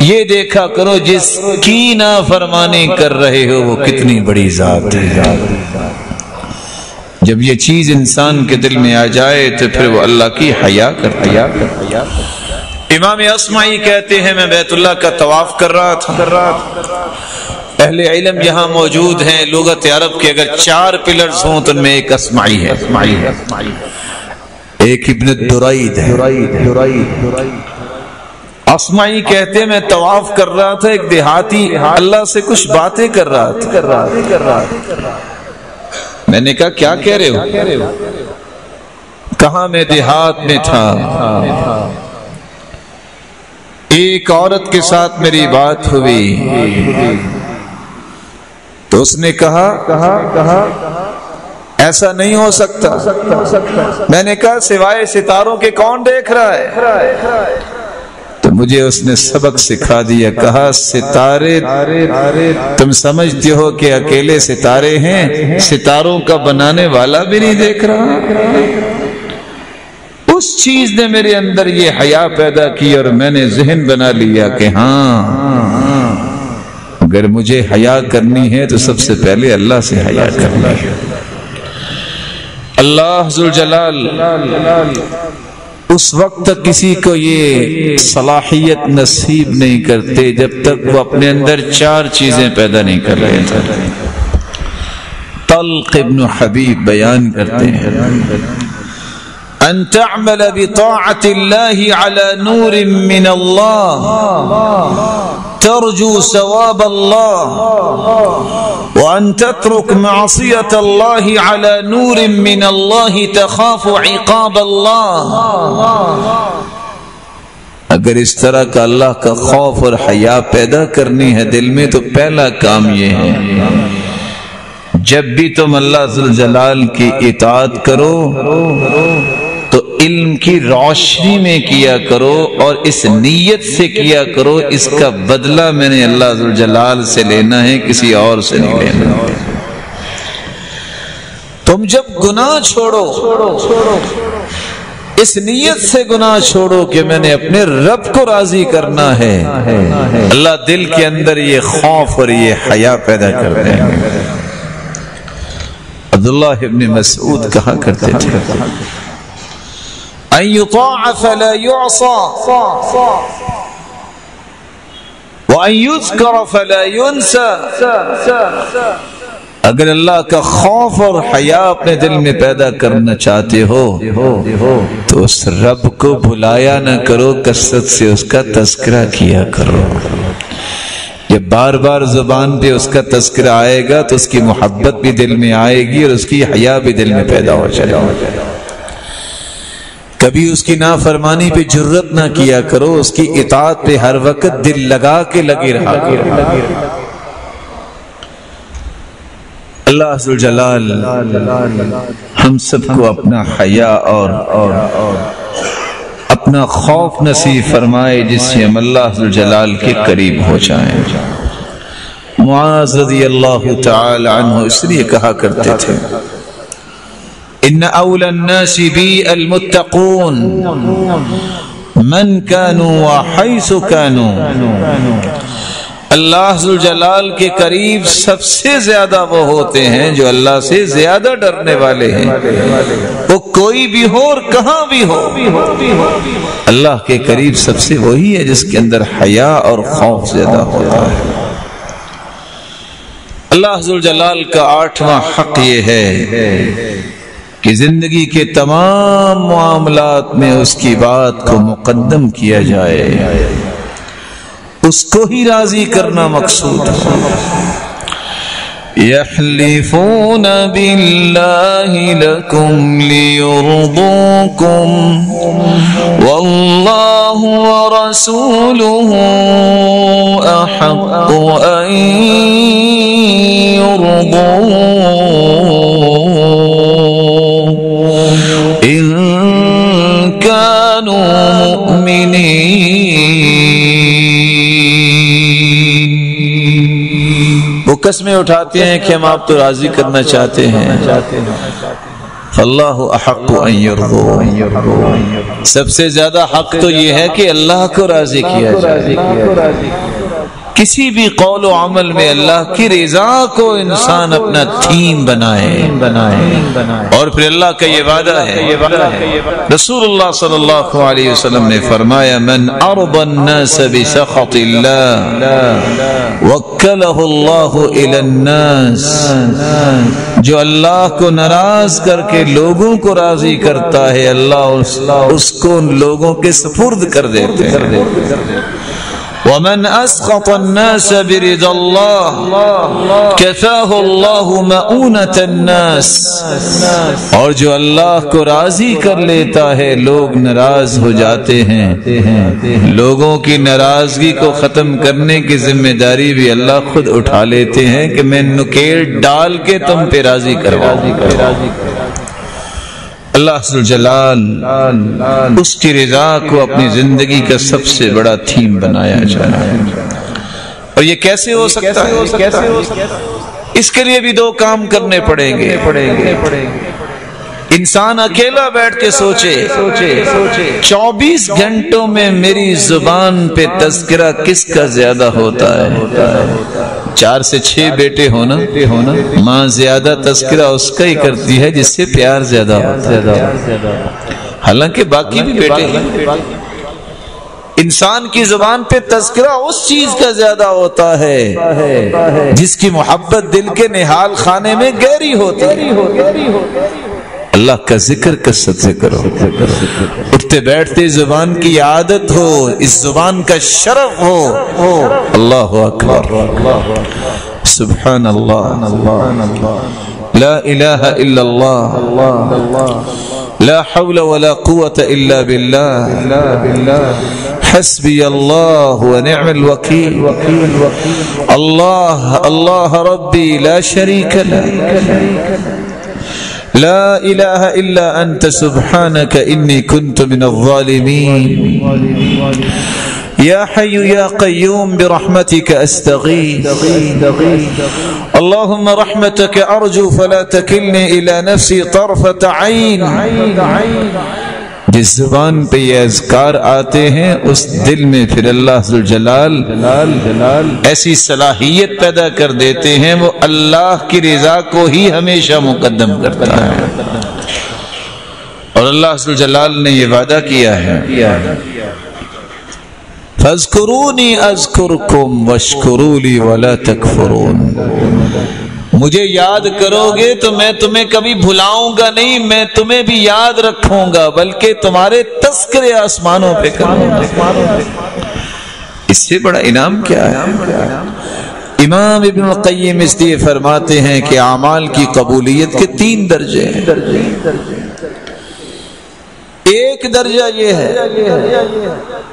یہ دیکھا کرو جس کی نافرمانی کر رہے ہو وہ کتنی بڑی ذات ہے. جب یہ چیز انسان کے دل میں آ جائے تو پھر وہ اللہ کی حیا کرتا ہے. امام اصمعی کہتے ہیں میں بیت اللہ کا طواف کر رہا تھا، اہل علم یہاں موجود ہیں، لغت عرب کے اگر 4 پلرز ہوں تو ان میں ایک اصمعی ہے، ایک ابن درید ہے. اصمعی کہتے میں طواف کر رہا تھا، ایک دیہاتی اللہ سے کچھ باتیں کر رہا تھا. میں نے کہا کیا کہہ رہے ہو؟ کہاں میں دیہات میں تھا، ایک عورت کے ساتھ میری بات ہوئی تو اس نے کہا ایسا نہیں ہو سکتا. میں نے کہا سوائے ستاروں کے کون دیکھ رہا ہے؟ تو مجھے اس نے سبق سکھا دیا، کہا ستارے تم سمجھتے ہو کہ اکیلے ستارے ہیں، ستاروں کا بنانے والا بھی نہیں دیکھ رہا، اس اس چیز نے میرے اندر یہ حیا پیدا کی اور میں نے ذہن بنا لیا کہ ہاں اگر مجھے حیا کرنی ہے تو سب سے پہلے اللہ سے حیا کرنی ہے۔ اللہ ذوالجلال اس وقت تک کسی کو یہ صلاحیت نصیب نہیں کرتے جب تک وہ اپنے اندر 4 چیزیں پیدا نہیں کر رہے تھے۔ طلق ابن حبیب بیان کرتے ہیں ان تعمل بطاعت اللہ علی نور من اللہ ترجو ثواب اللہ وان تترک معصیت اللہ علی نور من اللہ تخاف عقاب اللہ۔ اگر اس طرح کا اللہ کا خوف اور حیا پیدا کرنی ہے دل میں تو پہلا کام یہ ہے جب بھی تم اللہ ذوالجلال کی اطاعت کرو تو علم کی روشنی میں کیا کرو اور اس نیت سے کیا کرو اس کا بدلہ میں نے اللہ ذوالجلال سے لینا ہے، کسی اور سے نہیں لینا۔ تم جب گناہ چھوڑو اس نیت سے گناہ چھوڑو کہ میں نے اپنے رب کو راضی کرنا ہے، اللہ دل کے اندر یہ خوف اور یہ حیا پیدا کر دیں گے۔ عبداللہ ابن مسعود کہا کرتے تھے ان یطاع فلا يعصى وان یذکر فلا ينسى۔ اگر اللہ کا خوف اور حیا اپنے دل میں پیدا کرنا چاہتے ہو تو اس رب کو بھلایا نہ کرو، کثرت سے اس کا تذکرہ کیا کرو۔ جب بار بار زبان پہ اس کا تذکرہ آئے گا تو اس کی محبت بھی دل میں آئے گی اور اس کی حیا بھی دل میں پیدا ہو جائے گی۔ کبھی اس کی نافرمانی پہ جرت نہ کیا کرو، اس کی اطاعت پہ ہر وقت دل لگا کے لگے رہا کرو۔ اللہ ذوالجلال ہم سب کو اپنا حیا اور اپنا خوف نصیب فرمائے جس سے ہم اللہ ذوالجلال کے قریب ہو جائیں۔ معاذ رضی اللہ تعالی عنہ اس لیے کہا کرتے تھے ان اول الناس بی المتقون من كانوا وحيث كانوا۔ اللہ ذوالجلال کے قریب سب سے زیادہ وہ ہوتے ہیں جو اللہ سے زیادہ ڈرنے والے ہیں، وہ کوئی بھی ہو اور کہاں بھی ہو۔ اللہ کے قریب سب سے وہی ہے جس کے اندر حیا اور خوف زیادہ ہوتا ہے۔ اللہ ذوالجلال کا 8واں حق یہ ہے کہ زندگی کے تمام معاملات میں اس کی بات کو مقدم کیا جائے، اس کو ہی راضی کرنا مقصود ہے۔ یحلفون باللہ لکم لیرضوکم واللہ ورسولہ احق ان یرضوہ ان كانوا مؤمنین۔ وہ قسمیں اٹھاتے ہیں کہ ہم آپ تو راضی کرنا چاہتے ہیں، اللہ احق ان یرضوا، سب سے زیادہ حق تو یہ ہے کہ اللہ کو راضی کیا جائے۔ کسی بھی قول و عمل میں اللہ کی رضا کو انسان اپنا تھیم بنائے اور پھر اللہ کا یہ وعدہ ہے، رسول اللہ صلی اللہ علیہ وسلم نے فرمایا من ارضى الناس بسخط اللہ وکلہ اللہ الی الناس، جو اللہ کو ناراض کر کے لوگوں کو راضی کرتا ہے اللہ اس کو ان لوگوں کے سپرد کر دیتے ہیں۔ ومن اسقط الناس برضا اللہ كفاه الله مؤونة الناس، اور جو اللہ کو راضی کر لیتا ہے لوگ ناراض ہو جاتے ہیں، لوگوں کی ناراضگی کو ختم کرنے کی ذمہ داری بھی اللہ خود اٹھا لیتے ہیں کہ میں نکیل ڈال کے تم پہ راضی کرواؤں۔ اللہ ذوالجلال اس کی رضا کو اپنی زندگی کا سب سے بڑا تھیم بنایا جائے، اور یہ کیسے ہو سکتا ہے؟ اس کے لیے بھی 2 کام کرنے پڑیں گے۔ انسان اکیلا بیٹھ کے سوچے 24 گھنٹوں میں میری زبان پہ تذکرہ کس کا زیادہ ہوتا ہے؟ 4 سے 6 بیٹے ہونا، ماں زیادہ تذکرہ اس کا ہی کرتی ہے جس سے پیار زیادہ ہوتا ہے، حالانکہ باقی بھی بیٹے ہیں۔ انسان کی زبان پہ تذکرہ اس چیز کا زیادہ ہوتا ہے جس کی محبت دل کے نہال خانے میں گہری ہوتی ہے۔ اللہ کا ذکر کثرت سے کرو، اٹھتے بیٹھتے زبان کی عادت ہو، اس زبان کا شرف ہو۔ اللہ اکبر، سبحان اللہ، لا الہ الا اللہ، لا حول ولا قوة الا باللہ، حسبی اللہ ونعم الوکیل، اللہ اللہ ربی لا شریک لہ، لا الہ الا انت سبحانک انی کنت من الظالمین، یا حی یا قیوم برحمتک استغیث، اللہم رحمتک ارجو فلا تکلنی الى نفسی طرفت عین۔ جس زبان پہ یہ اذکار آتے ہیں اس دل میں پھر اللہ ذوالجلال ایسی صلاحیت پیدا کر دیتے ہیں، وہ اللہ کی رضا کو ہی ہمیشہ مقدم کرتا ہے۔ اور اللہ ذوالجلال نے یہ وعدہ کیا ہے، فاذکرونی اذکرکم واشکروا لی ولا تکفرون، مجھے یاد کرو گے تو میں تمہیں کبھی بھلاؤں گا نہیں، میں تمہیں بھی یاد رکھوں گا، بلکہ تمہارے تذکرے آسمانوں پہ کروں گا۔ اس سے بڑا انعام کیا ہے؟ امام ابن القیم اس لیے فرماتے ہیں کہ اعمال کی قبولیت کے 3 درجے ہیں۔ ایک درجہ یہ ہے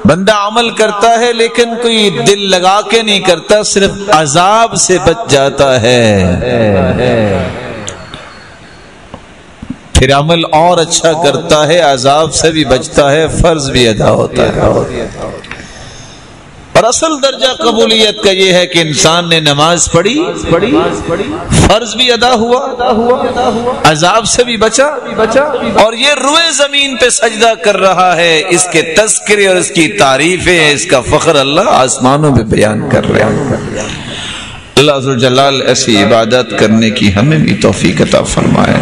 بندہ عمل کرتا ہے لیکن کوئی دل لگا کے نہیں کرتا، صرف عذاب سے بچ جاتا ہے، پھر عمل اور اچھا کرتا ہے، عذاب سے بھی بچتا ہے، فرض بھی ادا ہوتا ہے۔ اور اصل درجہ قبولیت کا یہ ہے کہ انسان نے نماز پڑھی، فرض بھی ادا ہوا، عذاب سے بھی بچا، اور یہ روئے زمین پہ سجدہ کر رہا ہے، اس کے تذکرے اور اس کی تعریفیں، اس کا فخر اللہ آسمانوں میں بیان کر رہے ہیں۔ اللہ ذوالجلال ایسی عبادت کرنے کی ہمیں بھی توفیق عطا فرمائے۔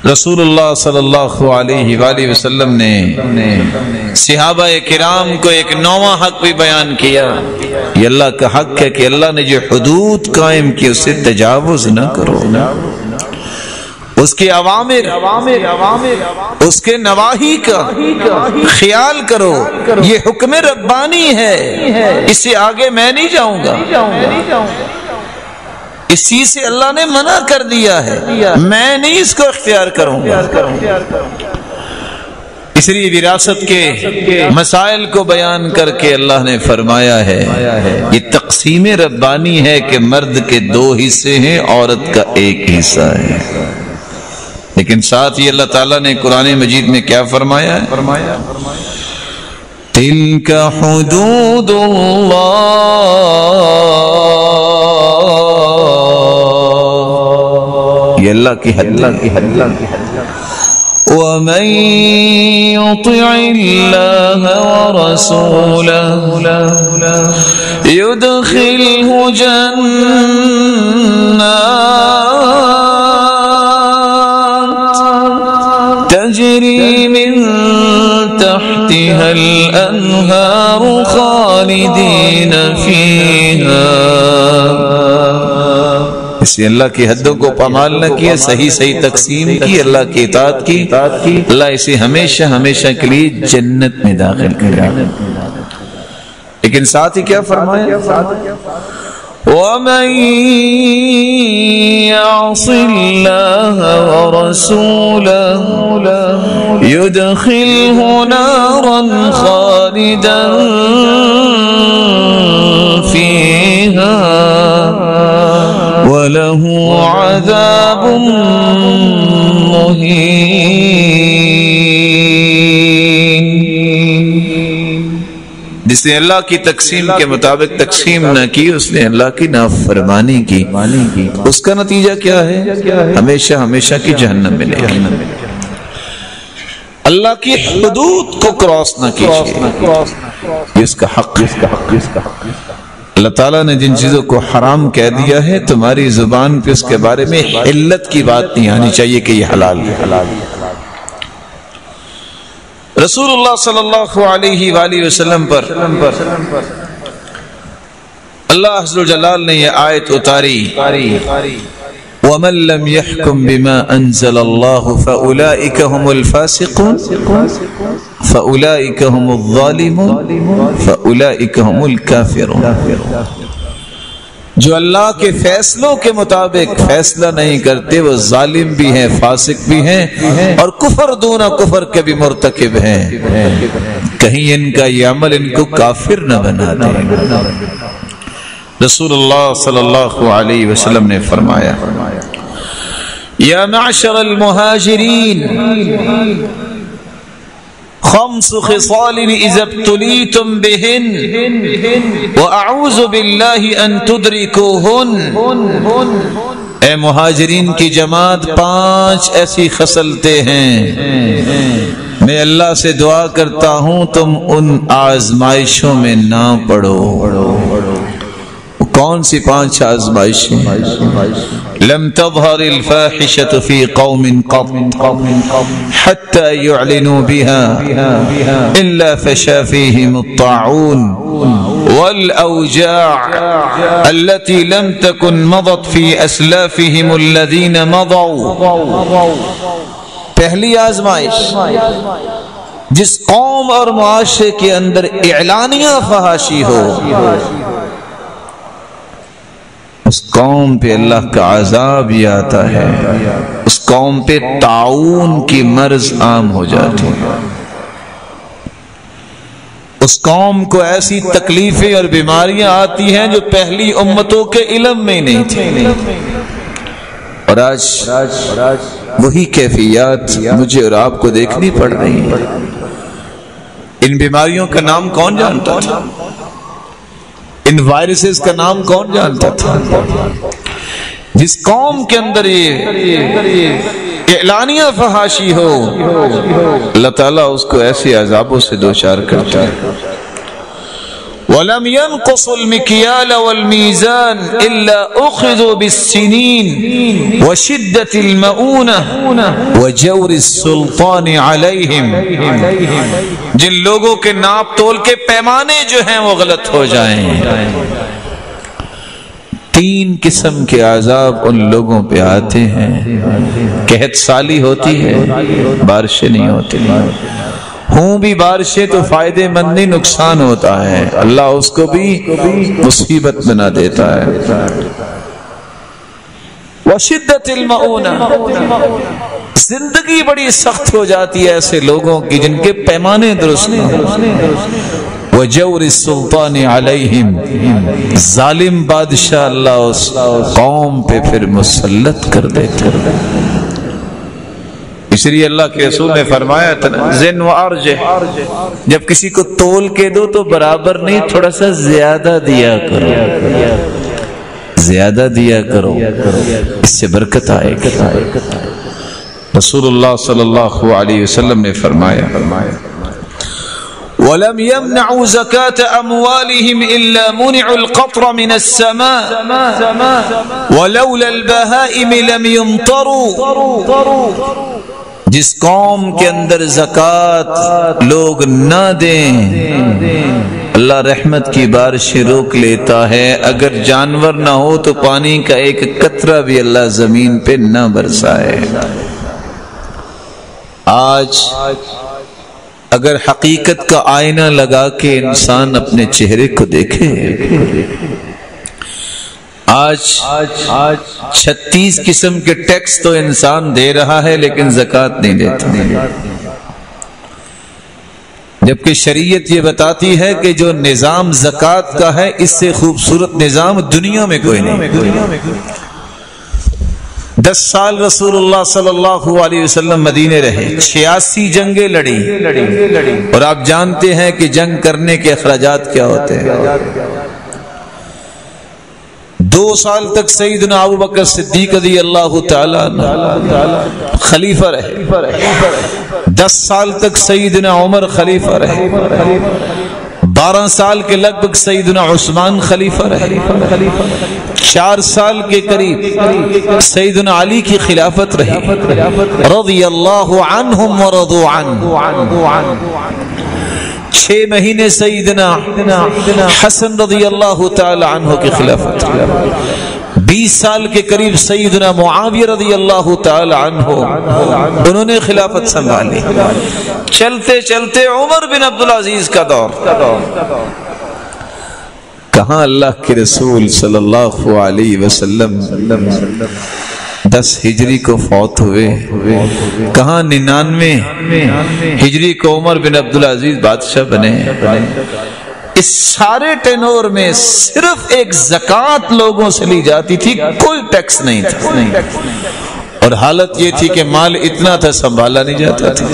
رسول اللہ صلی اللہ علیہ وآلہ وسلم نے صحابہ کرام کو ایک 9واں حق بھی بیان کیا۔ یہ اللہ کا حق ہے کہ اللہ نے جو حدود قائم کی اس سے تجاوز نہ کرو، اس کے اوامر، اس کے نواہی کا خیال کرو، یہ حکم ربانی ہے، اس سے آگے میں نہیں جاؤں گا، اس چیز سے اللہ نے منع کر دیا ہے، میں نہیں اس کو اختیار کروں گا۔ اس لیے وراثت کے مسائل کو بیان کر کے اللہ نے فرمایا ہے یہ تقسیم ربانی ہے کہ مرد کے 2 حصے ہیں، عورت کا 1 حصہ ہے، لیکن ساتھ ہی اللہ تعالیٰ نے قرآن مجید میں کیا فرمایا ہے؟ تِلْكَ حُدُودُ اللَّهِ، یہ اللہ کی حد۔ وَمَن يُطِعِ اللَّهَ وَرَسُولَهُ يُدْخِلْهُ جَنَّاتٍ تَجْرِي مِن تَحْتِهَا الْأَنْهَارُ خَالِدِينَ فِيهَا۔ اس سے اللہ کی حدوں کو پامال نہ کیا، صحیح تقسیم کی، اللہ کی اطاعت کی، اللہ اسے ہمیشہ ہمیشہ کے لیے جنت میں داخل کرے۔ لیکن ساتھ ہی کیا فرمایا؟ وَمَن يَعْصِ اللَّهَ وَرَسُولَهُ يُدْخِلْهُ نَارًا خَالِدًا فِيهَا وَلَهُ عَذَابٌ مُهِينٌ۔ جس نے اللہ کی تقسیم کے مطابق تقسیم نہ کی اس نے اللہ کی نافرمانی کی، اس کا نتیجہ کیا ہے؟ ہمیشہ ہمیشہ کی جہنم میں لے گی۔ اللہ کی حدود کو کراس نہ کیجیے، اس کا حق ہے۔ اللہ تعالیٰ نے جن چیزوں کو حرام کہہ دیا ہے تمہاری زبان پہ اس کے بارے میں علت کی بات نہیں آنی چاہیے کہ یہ حلال ہے۔ رسول اللہ صلی اللہ علیہ وآلہ وسلم پر اللہ عز و جلال نے یہ آیت اتاری، وَمَن لَّمْ يَحْكُم بِمَا أَنزَلَ اللَّهُ فَأُولَٰئِكَ هُمُ الْفَاسِقُونَ فَأُولَٰئِكَ هُمُ الظَّالِمُونَ فَأُولَٰئِكَ هُمُ الْكَافِرُونَ۔ جو اللہ کے فیصلوں کے مطابق فیصلہ نہیں کرتے وہ ظالم بھی ہیں، فاسق بھی ہیں، اور کفر دون کفر کے بھی مرتکب ہیں۔ کہیں ان کا یہ عمل ان کو کافر نہ بنا دے۔ رسول اللہ صلی اللہ علیہ وسلم نے فرمایا، یا معشر المہاجرین خمس خصال اذا ابتلیتم بہن واعوذ باللہ ان تدرکوہن۔ اے مہاجرین کی جماعت، 5 ایسی خصلتیں ہیں، میں اللہ سے دعا کرتا ہوں تم ان آزمائشوں میں نہ پڑو۔ کون سی 5 آزمائشیں؟ لم تظهر الفاحشة في قوم قط حتى يعلنوا بها إلا فشى فيهم الطاعون والأوجاع التي لم تكن مضت في أسلافهم الذين مضوا۔ پہلی آزمائش، جس قوم اور معاشرے کے اندر اعلانیہ فحاشی ہو اس قوم پہ اللہ کا عذاب یہ آتا ہے، اس قوم پہ طاعون کی مرض عام ہو جاتی ہے، اس قوم کو ایسی تکلیفیں اور بیماریاں آتی ہیں جو پہلی امتوں کے علم میں نہیں تھی، اور آج وہی کیفیات مجھے اور آپ کو دیکھنی پڑ رہی ہیں۔ ان بیماریوں کا نام کون جانتا تھا؟ ان وائرسز کا نام کون جانتا تھا؟ جس قوم کے اندر یہ اعلانیہ فحاشی ہو اللہ تعالیٰ اس کو ایسے عذابوں سے دوچار کرتا ہے۔ وَلَمْ يَنْقُصُ الْمِكْيَالَ وَالْمِيزَانَ إِلَّا أُخِذُوا بِالسِّنِينِ وَشِدَّةِ الْمَؤُونَةِ وَجَوْرِ السُّلْطَانِ عَلَيْهِمْ۔ جن لوگوں کے ناپ تول کے پیمانے جو ہیں وہ غلط ہو جائیں، 3 قسم کے عذاب ان لوگوں پہ آتے ہیں۔ قحط سالی ہوتی ہے، بارشیں نہیں ہوتی، ہوں بھی بارشیں تو فائدے مند نہیں، نقصان ہوتا ہے، اللہ اس کو بھی مصیبت بنا دیتا ہے۔ وشدت المؤونہ، زندگی بڑی سخت ہو جاتی ہے ایسے لوگوں کی جن کے پیمانے درست نہیں۔ وجور السلطان علیہم، ظالم بادشاہ اللہ اس قوم پہ پھر مسلط کر دیتے۔ اس لیے اللہ کے رسول نے فرمایا تھا زن و ارجح، جب کسی کو تول کے دو تو برابر نہیں، تھوڑا سا زیادہ دیا کرو، زیادہ دیا کرو، اس سے برکت آئے گی۔ رسول اللہ صلی اللہ علیہ وسلم نے فرمایا وَلَمْ يَمْنَعُوا زَكَاةَ أَمْوَالِهِمْ إِلَّا مُنِعُوا الْقَطْرَ مِنَ السَّمَاءِ وَلَوْلَا الْبَهَائِمِ لَمْ يُمْطَرُوا۔ جس قوم کے اندر زکوٰۃ لوگ نہ دیں اللہ رحمت کی بارشیں روک لیتا ہے، اگر جانور نہ ہو تو پانی کا ایک قطرہ بھی اللہ زمین پہ نہ برسائے۔ آج اگر حقیقت کا آئینہ لگا کے انسان اپنے چہرے کو دیکھے، آج 36 قسم کے ٹیکس تو انسان دے رہا ہے لیکن زکوٰۃ نہیں دیتا، جبکہ شریعت یہ بتاتی ہے کہ جو نظام زکوٰۃ کا ہے اس سے خوبصورت نظام دنیا میں کوئی نہیں۔ 10 سال رسول اللہ صلی اللہ علیہ وسلم مدینے رہے، 86 جنگیں لڑی، اور آپ جانتے ہیں کہ جنگ کرنے کے اخراجات کیا ہوتے ہیں۔ 2 سال تک سیدنا ابو بکر صدیق رضی اللہ تعالی عنہ خلیفہ رہے، 10 سال تک سیدنا عمر خلیفہ رہے، 12 سال کے لگ بھگ سیدنا عثمان خلیفہ رہے، 4 سال کے قریب سیدنا علی کی خلافت رہی رضی اللہ عنہم ورضوا عنہ، 6 مہینے سیدنا حسن رضی اللہ تعالی عنہ کی خلافت، 20 سال کے قریب سیدنا معاویہ رضی اللہ تعالی عنہ انہوں نے خلافت سنبھالی۔ چلتے چلتے عمر بن عبدالعزیز کا دور، کہاں اللہ کے رسول صلی اللہ علیہ وسلم 10 ہجری کو فوت ہوئے، کہاں 99 ہجری کو عمر بن عبدالعزیز بادشاہ بنے۔ اس سارے ٹینور میں صرف ایک زکوٰۃ لوگوں سے لی جاتی تھی، کوئی ٹیکس نہیں تھا، اور حالت یہ تھی کہ مال اتنا تھا سنبھالا نہیں جاتا تھا۔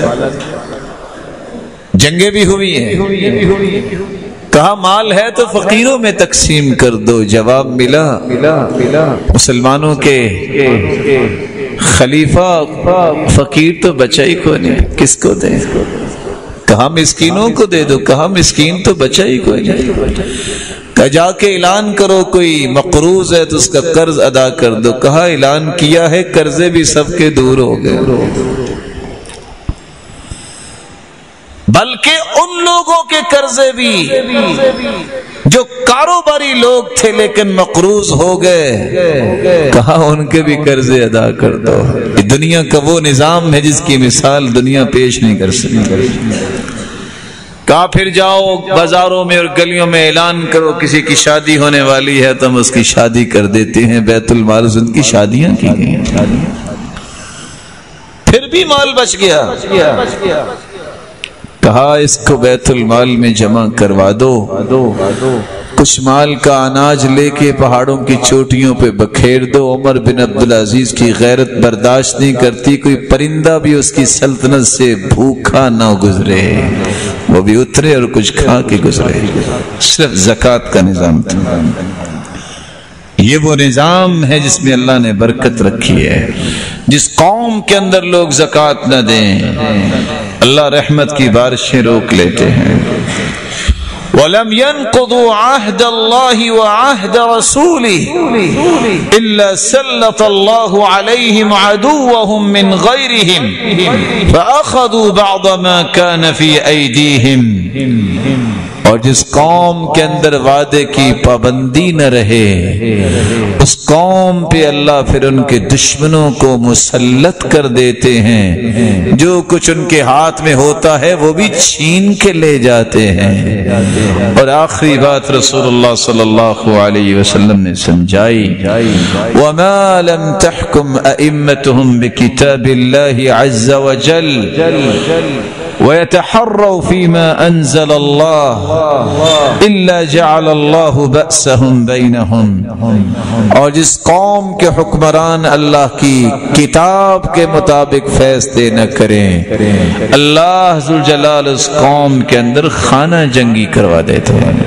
جنگیں بھی ہوئی ہیں، کہا مال ہے تو فقیروں میں تقسیم کر دو، جواب ملا مسلمانوں کے خلیفہ فقیر تو بچا ہی کو نہیں، کس کو دیں؟ کہا مسکینوں کو دے دو، کہا مسکین تو بچا ہی کوئی نہیں، کہا جا کے اعلان کرو کوئی مقروض ہے تو اس کا قرض ادا کر دو، کہا اعلان کیا ہے، قرضے بھی سب کے دور ہو گئے، بلکہ ان لوگوں کے قرضے بھی جو کاروباری لوگ تھے لیکن مقروض ہو گئے، کہا ان کے بھی قرضے ادا کر دو۔ یہ دنیا کا وہ نظام ہے جس کی مثال دنیا پیش نہیں کر سکتی۔ کہا پھر جاؤ بازاروں میں اور گلیوں میں اعلان کرو کسی کی شادی ہونے والی ہے تو ہم اس کی شادی کر دیتے ہیں، بیت المال سے ان کی شادیاں کی گئی ہیں، پھر بھی مال بچ گیا۔ کہا اس کو بیت المال میں جمع کروا دو، کچھ مال کا اناج لے کے پہاڑوں کی چوٹیوں پہ بکھیر دو۔ عمر بن عبدالعزیز کی غیرت برداشت نہیں کرتی کوئی پرندہ بھی اس کی سلطنت سے بھوکا نہ گزرے، وہ بھی اترے اور کچھ کھا کے گزرے، صرف زکوٰۃ کا نظام تھا۔ یہ وہ نظام ہے جس میں اللہ نے برکت رکھی ہے۔ جس قوم کے اندر لوگ زکوٰۃ نہ دیں اللہ رحمت کی بارشیں روک لیتے ہیں۔ وَلَمْ يَنْقُضُوا عَهْدَ اللَّهِ وَعَهْدَ رَسُولِهِ إِلَّا سَلَّطَ اللَّهُ عَلَيْهِمْ عَدُوَّهُمْ مِنْ غَيْرِهِمْ فَأَخَذُوا بَعْضَ مَا كَانَ فِي أَيْدِيهِمْ۔ اور جس قوم کے اندر وعدے کی پابندی نہ رہے اس قوم پہ اللہ پھر ان کے دشمنوں کو مسلط کر دیتے ہیں، جو کچھ ان کے ہاتھ میں ہوتا ہے وہ بھی چھین کے لے جاتے ہیں۔ اور آخری بات رسول اللہ صلی اللہ علیہ وسلم نے سمجھائی، وَمَا لَمْ تَحْكُمْ أَئِمَّتُهُمْ بِكِتَابِ اللَّهِ عَزَّ وَجَلَّ وَيَتَحَرَّوْا فِي مَا أَنزَلَ اللَّهُ إِلَّا جَعَلَ اللَّهُ بَأْسَهُمْ بَيْنَهُمْ۔ اور جس قوم کے حکمران اللہ کی کتاب کے مطابق فیصلے نہ کریں اللہ ذوالجلال اس قوم کے اندر خانہ جنگی کروا دیتے ہیں۔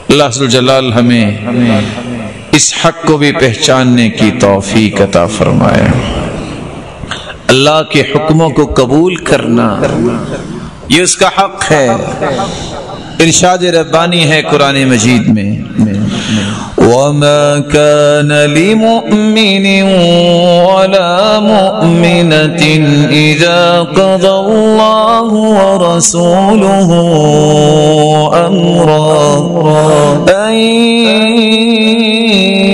اللہ ذوالجلال ہمیں اس حق کو بھی پہچاننے کی توفیق عطا فرمائے۔ اللہ کے حکموں کو قبول کرنا یہ اس کا حق ہے۔ ارشاد ربانی ہے قرآن مجید میں، وَمَا كَانَ لِمُؤْمِنٍ وَلَا مُؤْمِنَةٍ إِذَا قَضَى اللَّهُ وَرَسُولُهُ أَمْرًا أَن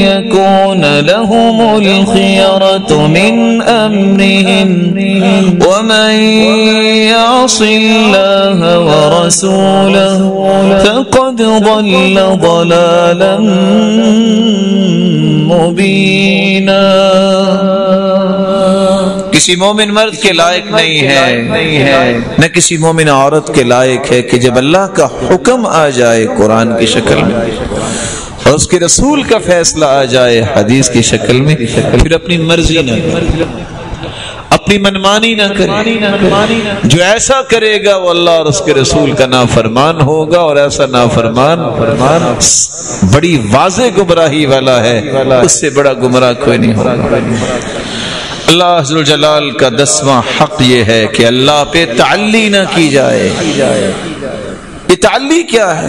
يَكُونَ لَهُمُ الْخِيَرَةُ مِنْ أَمْرِهِمْ وَمَنْ يَعْصِ اللَّهَ وَرَسُولَهُ فقد ضل ضلالا مبینا۔ کسی مومن مرد کے لائق نہیں ہے نہ کسی مومن عورت کے لائق ہے کہ جب اللہ کا حکم آ جائے قرآن کی شکل میں اور اس کے رسول کا فیصلہ آ جائے حدیث کی شکل میں، پھر اپنی مرضی نہ کرے، اپنی منمانی نہ کرے۔ جو ایسا کرے گا وہ اللہ اور اس کے رسول کا نافرمان ہوگا، اور ایسا نافرمان بڑی واضح گمراہی والا ہے، اس سے بڑا گمراہ کوئی نہیں ہوگا۔ اللہ عز و جلال کا 10واں حق یہ ہے کہ اللہ پہ تعلی نہ کی جائے۔ یہ تعلی کیا ہے؟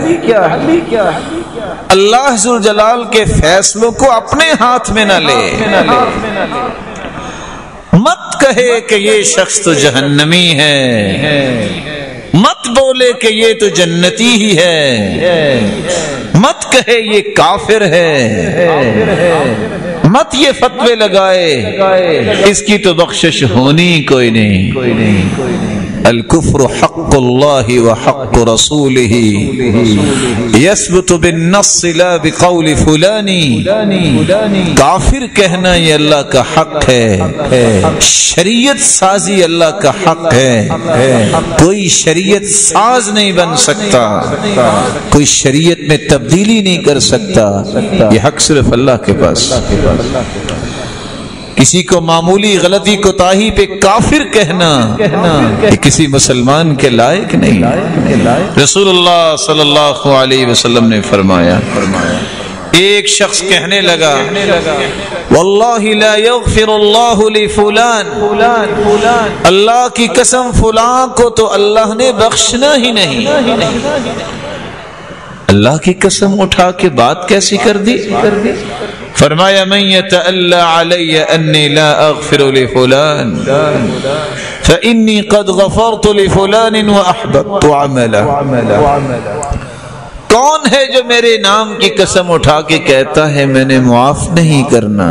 اللہ عز و جلال کے فیصلوں کو اپنے ہاتھ میں نہ لے۔ مت کہے کہ یہ شخص تو جہنمی ہے، مت بولے کہ یہ تو جنتی ہی ہے، مت کہے یہ کافر ہے، مت یہ فتوے لگائے اس کی تو بخشش ہونی کوئی نہیں۔ الکفر حق اللہ وحق رسولہ یثبت بالنص لا بقول فلانی۔ کافر کہنا یہ اللہ کا حق ہے، شریعت سازی اللہ کا حق ہے، کوئی شریعت ساز نہیں بن سکتا، کوئی شریعت میں تبدیلی نہیں کر سکتا، یہ حق صرف اللہ کے پاس۔ کسی کو معمولی غلطی کوتاہی پہ کافر کہنا یہ کسی مسلمان کے لائق نہیں۔ رسول اللہ صلی اللہ علیہ وسلم نے فرمایا، ایک شخص کہنے لگا واللہ لا یغفر اللہ لفلان، اللہ کی قسم فلاں کو تو اللہ نے بخشنا ہی نہیں۔ اللہ کی قسم اٹھا کے بات کیسی کر دی؟ فرمایا من یتألی علی انی لا اغفر لفلان فانی قد غفرت لفلان واحببت عملا۔ کون ہے جو میرے نام کی قسم اٹھا کے کہتا ہے میں نے معاف نہیں کرنا؟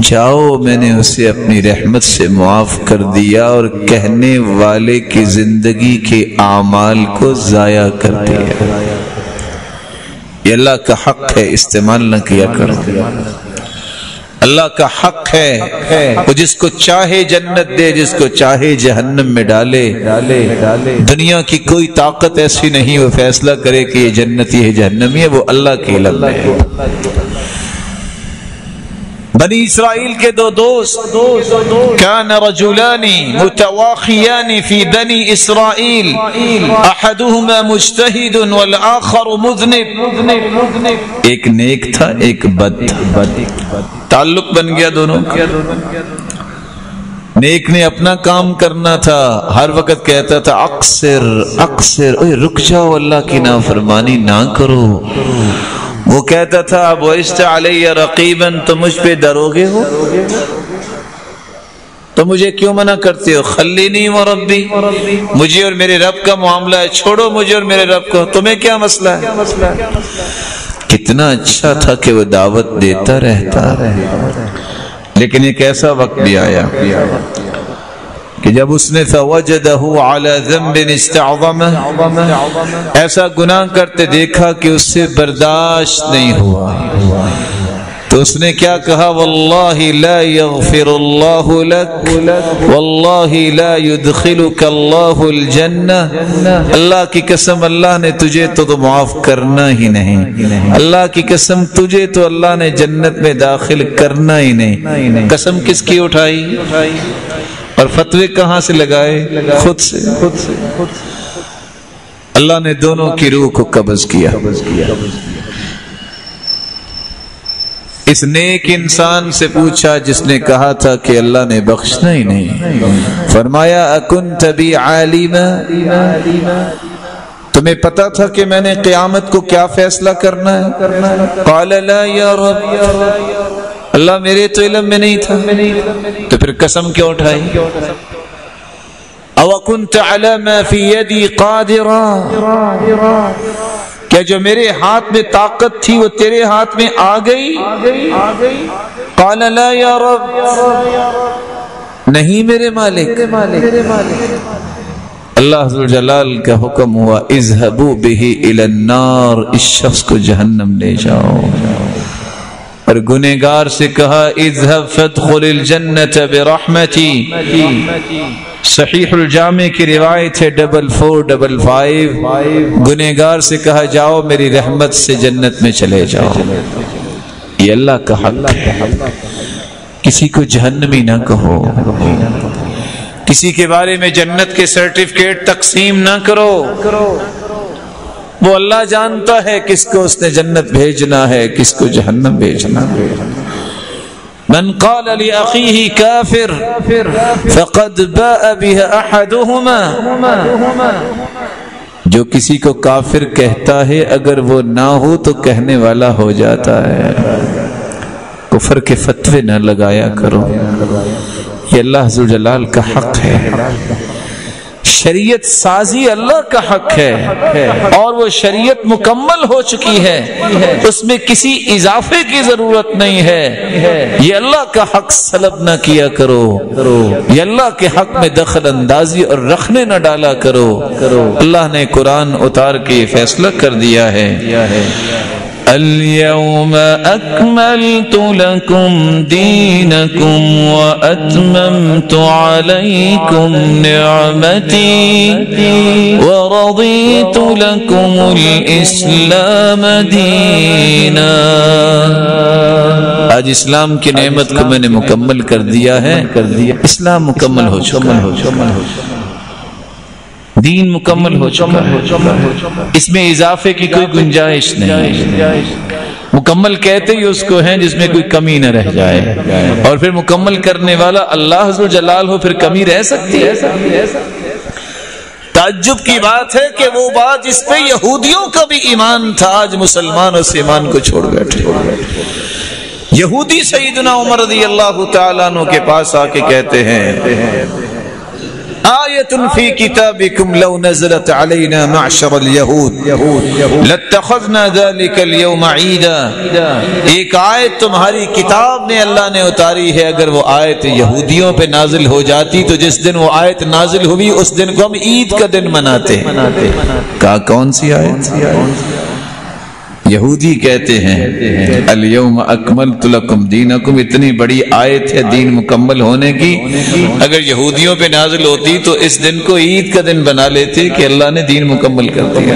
جاؤ میں نے اسے اپنی رحمت سے معاف کر دیا اور کہنے والے کی زندگی کے اعمال کو ضائع کر دیا۔ یہ اللہ کا حق ہے، استعمال نہ کیا کرو۔ اللہ کا حق ہے، وہ جس کو چاہے جنت دے، جس کو چاہے جہنم میں ڈالے۔ دنیا کی کوئی طاقت ایسی نہیں وہ فیصلہ کرے کہ یہ جنتی ہے جہنمی ہے، وہ اللہ کے علم میں ہے۔ بنی اسرائیل کے دو دوست، کان رجلان متواخیان فی بنی اسرائیل احدہما مجتہد والآخر مذنب۔ ایک نیک تھا ایک بد تھا، تعلق بن گیا دونوں کا۔ نیک نے اپنا کام کرنا تھا، ہر وقت کہتا تھا اقصر اقصر، اوہ رک جاؤ اللہ کی نافرمانی نہ کرو۔ وہ کہتا تھا اب وَإِسْتَ عَلَيَّ رَقِيبًا، تو مجھ پہ دروگے ہو تو مجھے کیوں منع کرتے ہو؟ خلینی و ربی، مجھے اور میرے رب کا معاملہ ہے، چھوڑو مجھے اور میرے رب کو، تمہیں کیا مسئلہ ہے؟ کتنا اچھا تھا کہ وہ دعوت دیتا رہتا، لیکن ایک ایسا وقت بھی آیا کہ جب اس نے فوجدہ علی ذنب استعظمہ، ایسا گناہ کرتے دیکھا کہ اس سے برداشت نہیں ہوا، تو اس نے کیا کہا واللہ لا یغفر اللہ لک واللہ لا یدخلک اللہ الجنہ، اللہ کی قسم اللہ نے تجھے تو معاف کرنا ہی نہیں، اللہ کی قسم تجھے تو اللہ نے جنت میں داخل کرنا ہی نہیں۔ قسم کس کی اٹھائی اور فتوے کہاں سے لگائے؟ خود سے۔ اللہ نے دونوں کی روح کو قبض کیا۔ اس نیک انسان سے پوچھا جس نے کہا تھا کہ اللہ نے بخشنا ہی نہیں، فرمایا اکنت بی عالما، تمہیں پتا تھا کہ میں نے قیامت کو کیا فیصلہ کرنا ہے؟ قال لا یا رب، اللہ میرے تو علم میں نہیں تھا، تو پھر قسم کیوں اٹھائی؟ او کنت علی ما فی یدی قادرا، کیا جو میرے ہاتھ میں طاقت تھی وہ تیرے ہاتھ میں آ گئی؟ قال لا یا رب، نہیں میرے مالک۔ اللہ عز و جلال کا حکم ہوا اذهبوا به الى النار، اس شخص کو جہنم لے جاؤ، اور گنہگار سے کہا اذهب فادخل الجنة برحمتی، صحیح الجامع کی روایت ہے 4455 گنہگار سے کہا جاؤ میری رحمت سے جنت میں چلے جاؤ. یہ اللہ کا حق ہے. کسی کو جہنمی نہ کہو، کسی کے بارے میں جنت کے سرٹیفکیٹ تقسیم نہ کرو. وہ اللہ جانتا ہے کس کو اس نے جنت بھیجنا ہے، کس کو جہنم بھیجنا ہے. من قال لأخيه كافر فقد باء بها أحدهما. جو کسی کو کافر کہتا ہے اگر وہ نہ ہو تو کہنے والا ہو جاتا ہے. کفر کے فتوے نہ لگایا کرو، یہ اللہ ذوالجلال کا حق ہے. شریعت سازی اللہ کا حق ہے اور وہ شریعت مکمل ہو چکی ہے، اس میں کسی اضافے کی ضرورت نہیں ہے. یہ اللہ کا حق سلب نہ کیا کرو، یہ اللہ کے حق میں دخل اندازی اور رکھنے نہ ڈالا کرو. اللہ نے قرآن اتار کے فیصلہ کر دیا ہے. اليوم أكملت لكم دينكم وأتممت عليكم نعمتي ورضيت لكم الإسلام دينا. آج اسلام کی نعمت کو میں نے مکمل کر دیا ہے. اسلام مکمل ہو چکا ہے، دین مکمل ہو چکا ہے، اس میں اضافے کی کوئی گنجائش نہیں. مکمل کہتے ہی اس کو ہیں جس میں کوئی کمی نہ رہ جائے، اور پھر مکمل کرنے والا اللہ ذوالجلال ہو، پھر کمی رہ سکتی ہے؟ تعجب کی بات ہے کہ وہ بات جس پہ یہودیوں کا بھی ایمان تھا آج مسلمان اس ایمان کو چھوڑ بیٹھے. یہودی سیدنا عمر رضی اللہ تعالیٰ عنہ کے پاس آ کے کہتے ہیں آیت فی کتابکم لو نزلت علینا معشر الیہود لاتخذنا ذلک اليوم عیدا. ایک آیت تمہاری کتاب میں اللہ نے اتاری ہے، اگر وہ آیت یہودیوں پہ نازل ہو جاتی تو جس دن وہ آیت نازل ہوئی اس دن کو ہم عید کا دن مناتے. کہا کون سی آیت؟ یہودی کہتے ہیں الیوم اکملت لکم دینکم. اتنی بڑی آیت ہے دین مکمل ہونے کی، اگر یہودیوں پہ نازل ہوتی تو اس دن کو عید کا دن بنا لیتے کہ اللہ نے دین مکمل کر دیا.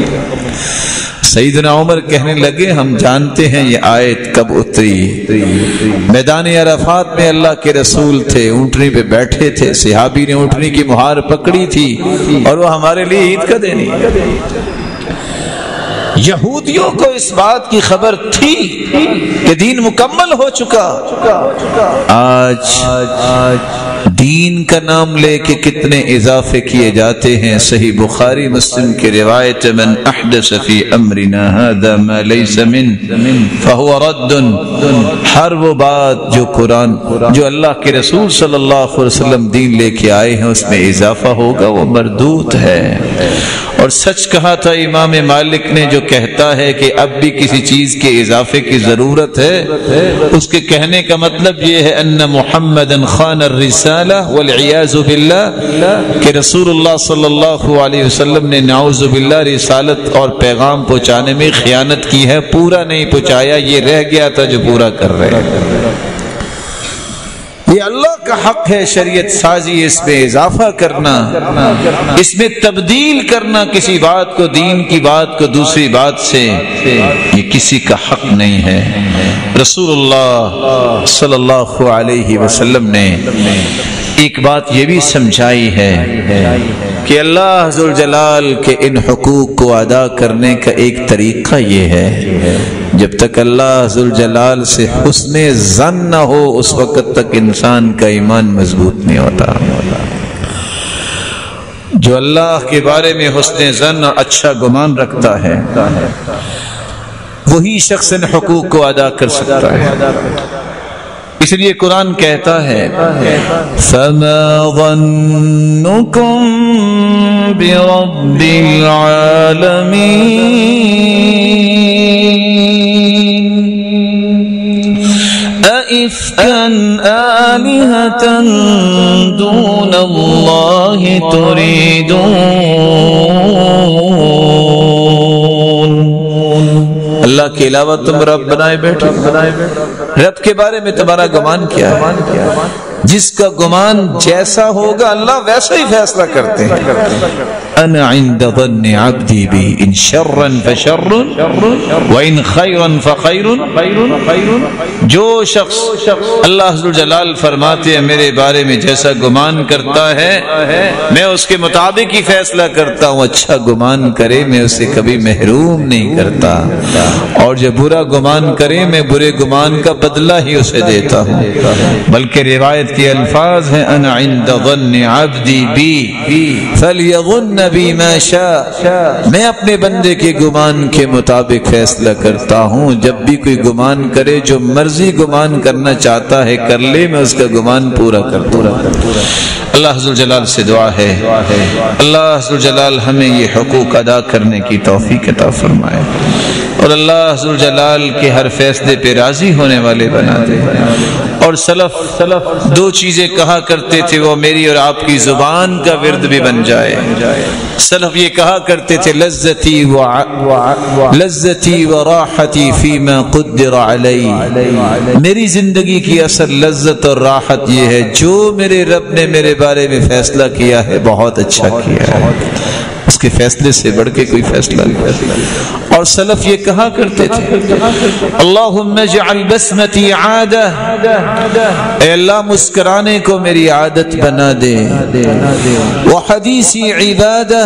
سیدنا عمر کہنے لگے ہم جانتے ہیں یہ آیت کب اتری. میدان عرفات میں اللہ کے رسول تھے، اونٹنی پہ بیٹھے تھے، صحابی نے اونٹنی کی مہار پکڑی تھی اور وہ ہمارے لیے عید کا دن ہی. یہودیوں کو اس بات کی خبر تھی کہ دین مکمل ہو چکا. آج دین کا نام لے کے کتنے اضافے کیے جاتے ہیں. صحیح بخاری مسلم کی روایت من احدث فی امرنا هذا ما ليس من فهو رد. ہر وہ بات جو قرآن جو اللہ کے رسول صلی اللہ علیہ وسلم دین لے کے آئے ہیں اس میں اضافہ ہوگا وہ مردود ہے. اور سچ کہا تھا امام مالک نے جو کہتا ہے کہ اب بھی کسی چیز کے اضافے کی ضرورت ہے، اس کے کہنے کا مطلب یہ ہے ان محمدا خان الرسالہ والعیاذ باللہ کہ رسول اللہ صلی اللہ علیہ وسلم نے نعوذ باللہ رسالت اور پیغام پہنچانے میں خیانت کی ہے، پورا نہیں پہنچایا، یہ رہ گیا تھا جو پورا کر رہے ہیں. یہ اللہ کا حق ہے شریعت سازی، اس میں اضافہ کرنا، اس میں تبدیل کرنا کسی بات کو، دین کی بات کو دوسری بات سے، یہ کسی کا حق نہیں ہے. رسول اللہ صلی اللہ علیہ وسلم نے ایک بات یہ بھی سمجھائی ہے کہ اللہ ذوالجلال کے ان حقوق کو ادا کرنے کا ایک طریقہ یہ ہے جب تک اللہ ذوالجلال سے حسن ظن نہ ہو اس وقت تک انسان کا ایمان مضبوط نہیں ہوتا. جو اللہ کے بارے میں حسن ظن اور اچھا گمان رکھتا ہے وہی شخص ان حقوق کو ادا کر سکتا ہے. اس لیے قرآن کہتا ہے فَمَا ظَنُّكُمْ بِرَبِّ الْعَالَمِينَ أَئِفْكًا آلِهَةً دُونَ اللَّهِ تُرِيدُونَ. اللہ کے علاوہ تم رب بنائے بیٹھے. رب کے بارے میں تمہارا گمان کیا ہے؟ جس کا گمان جیسا ہوگا اللہ ویسا ہی فیصلہ کرتے ہیں. انا عند ظن عبدی بی ان شرا فشر وان خیرا فخیر. جو شخص اللہ عز و جلال فرماتے ہیں میرے بارے میں جیسا گمان کرتا ہے میں اس کے مطابق ہی فیصلہ کرتا ہوں. اچھا گمان کرے میں اسے کبھی محروم نہیں کرتا، اور جب برا گمان کرے میں برے گمان کا بدلہ ہی اسے دیتا ہوں. بلکہ روایت کے الفاظ ہیں انا عند ظن عبدی بی فلیظن بی ما شاء. میں اپنے بندے کے گمان کے مطابق فیصلہ کرتا ہوں. جب بھی کوئی گمان کرے جو مرضی گمان کرنا چاہتا ہے کر لے، میں اس کا گمان پورا کرتا ہوں. اللہ عز و جلال سے دعا ہے اللہ عز و جلال ہمیں یہ حقوق ادا کرنے کی توفیق عطا فرمائے، اور اللہ عز و جلال کے ہر فیصلے پہ راضی ہونے والے بنا دے. اور سلف دو چیزیں کہا کرتے تھے وہ میری اور آپ کی زبان کا ورد بھی بن جائے. سلف یہ کہا کرتے تھے لذتی و راحتی فیما قدر علی. میری زندگی کی اصل لذت اور راحت یہ ہے جو میرے رب نے میرے بارے میں فیصلہ کیا ہے بہت اچھا کیا ہے، اس کے فیصلے سے بڑھ کے کوئی فیصلہ نہیں. اور سلف یہ کہا کرتے تھے اللہم اجعل بسمتی عادہ، اے اللہ مسکرانے کو میری عادت بنا دے. وحدیثی عبادہ،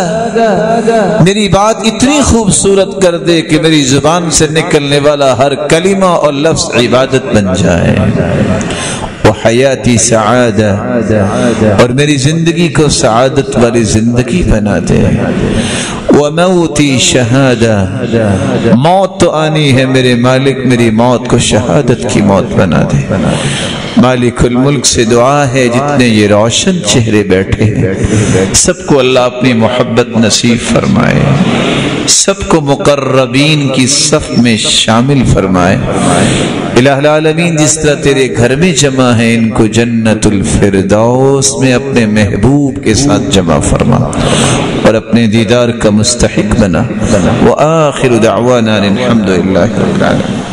میری بات اتنی خوبصورت کر دے کہ میری زبان سے نکلنے والا ہر کلمہ اور لفظ عبادت بن جائے. وحیاتی سعادہ، اور میری زندگی کو سعادت والی زندگی بنا دے. وموتی شہادہ، موت تو آنی ہے میرے مالک، میری موت کو شہادت کی موت بنا دے. مالک الملک سے دعا ہے جتنے یہ روشن چہرے بیٹھے ہیں سب کو اللہ اپنی محبت نصیب فرمائے، سب کو مقربین کی صف میں شامل فرمائے. الہ العالمین جس طرح تیرے گھر میں جمع ہے ان کو جنت الفردوس میں اپنے محبوب کے ساتھ جمع فرما اور اپنے دیدار کا مستحق بنا. وآخر دعوانا الحمدللہ رب العالمین.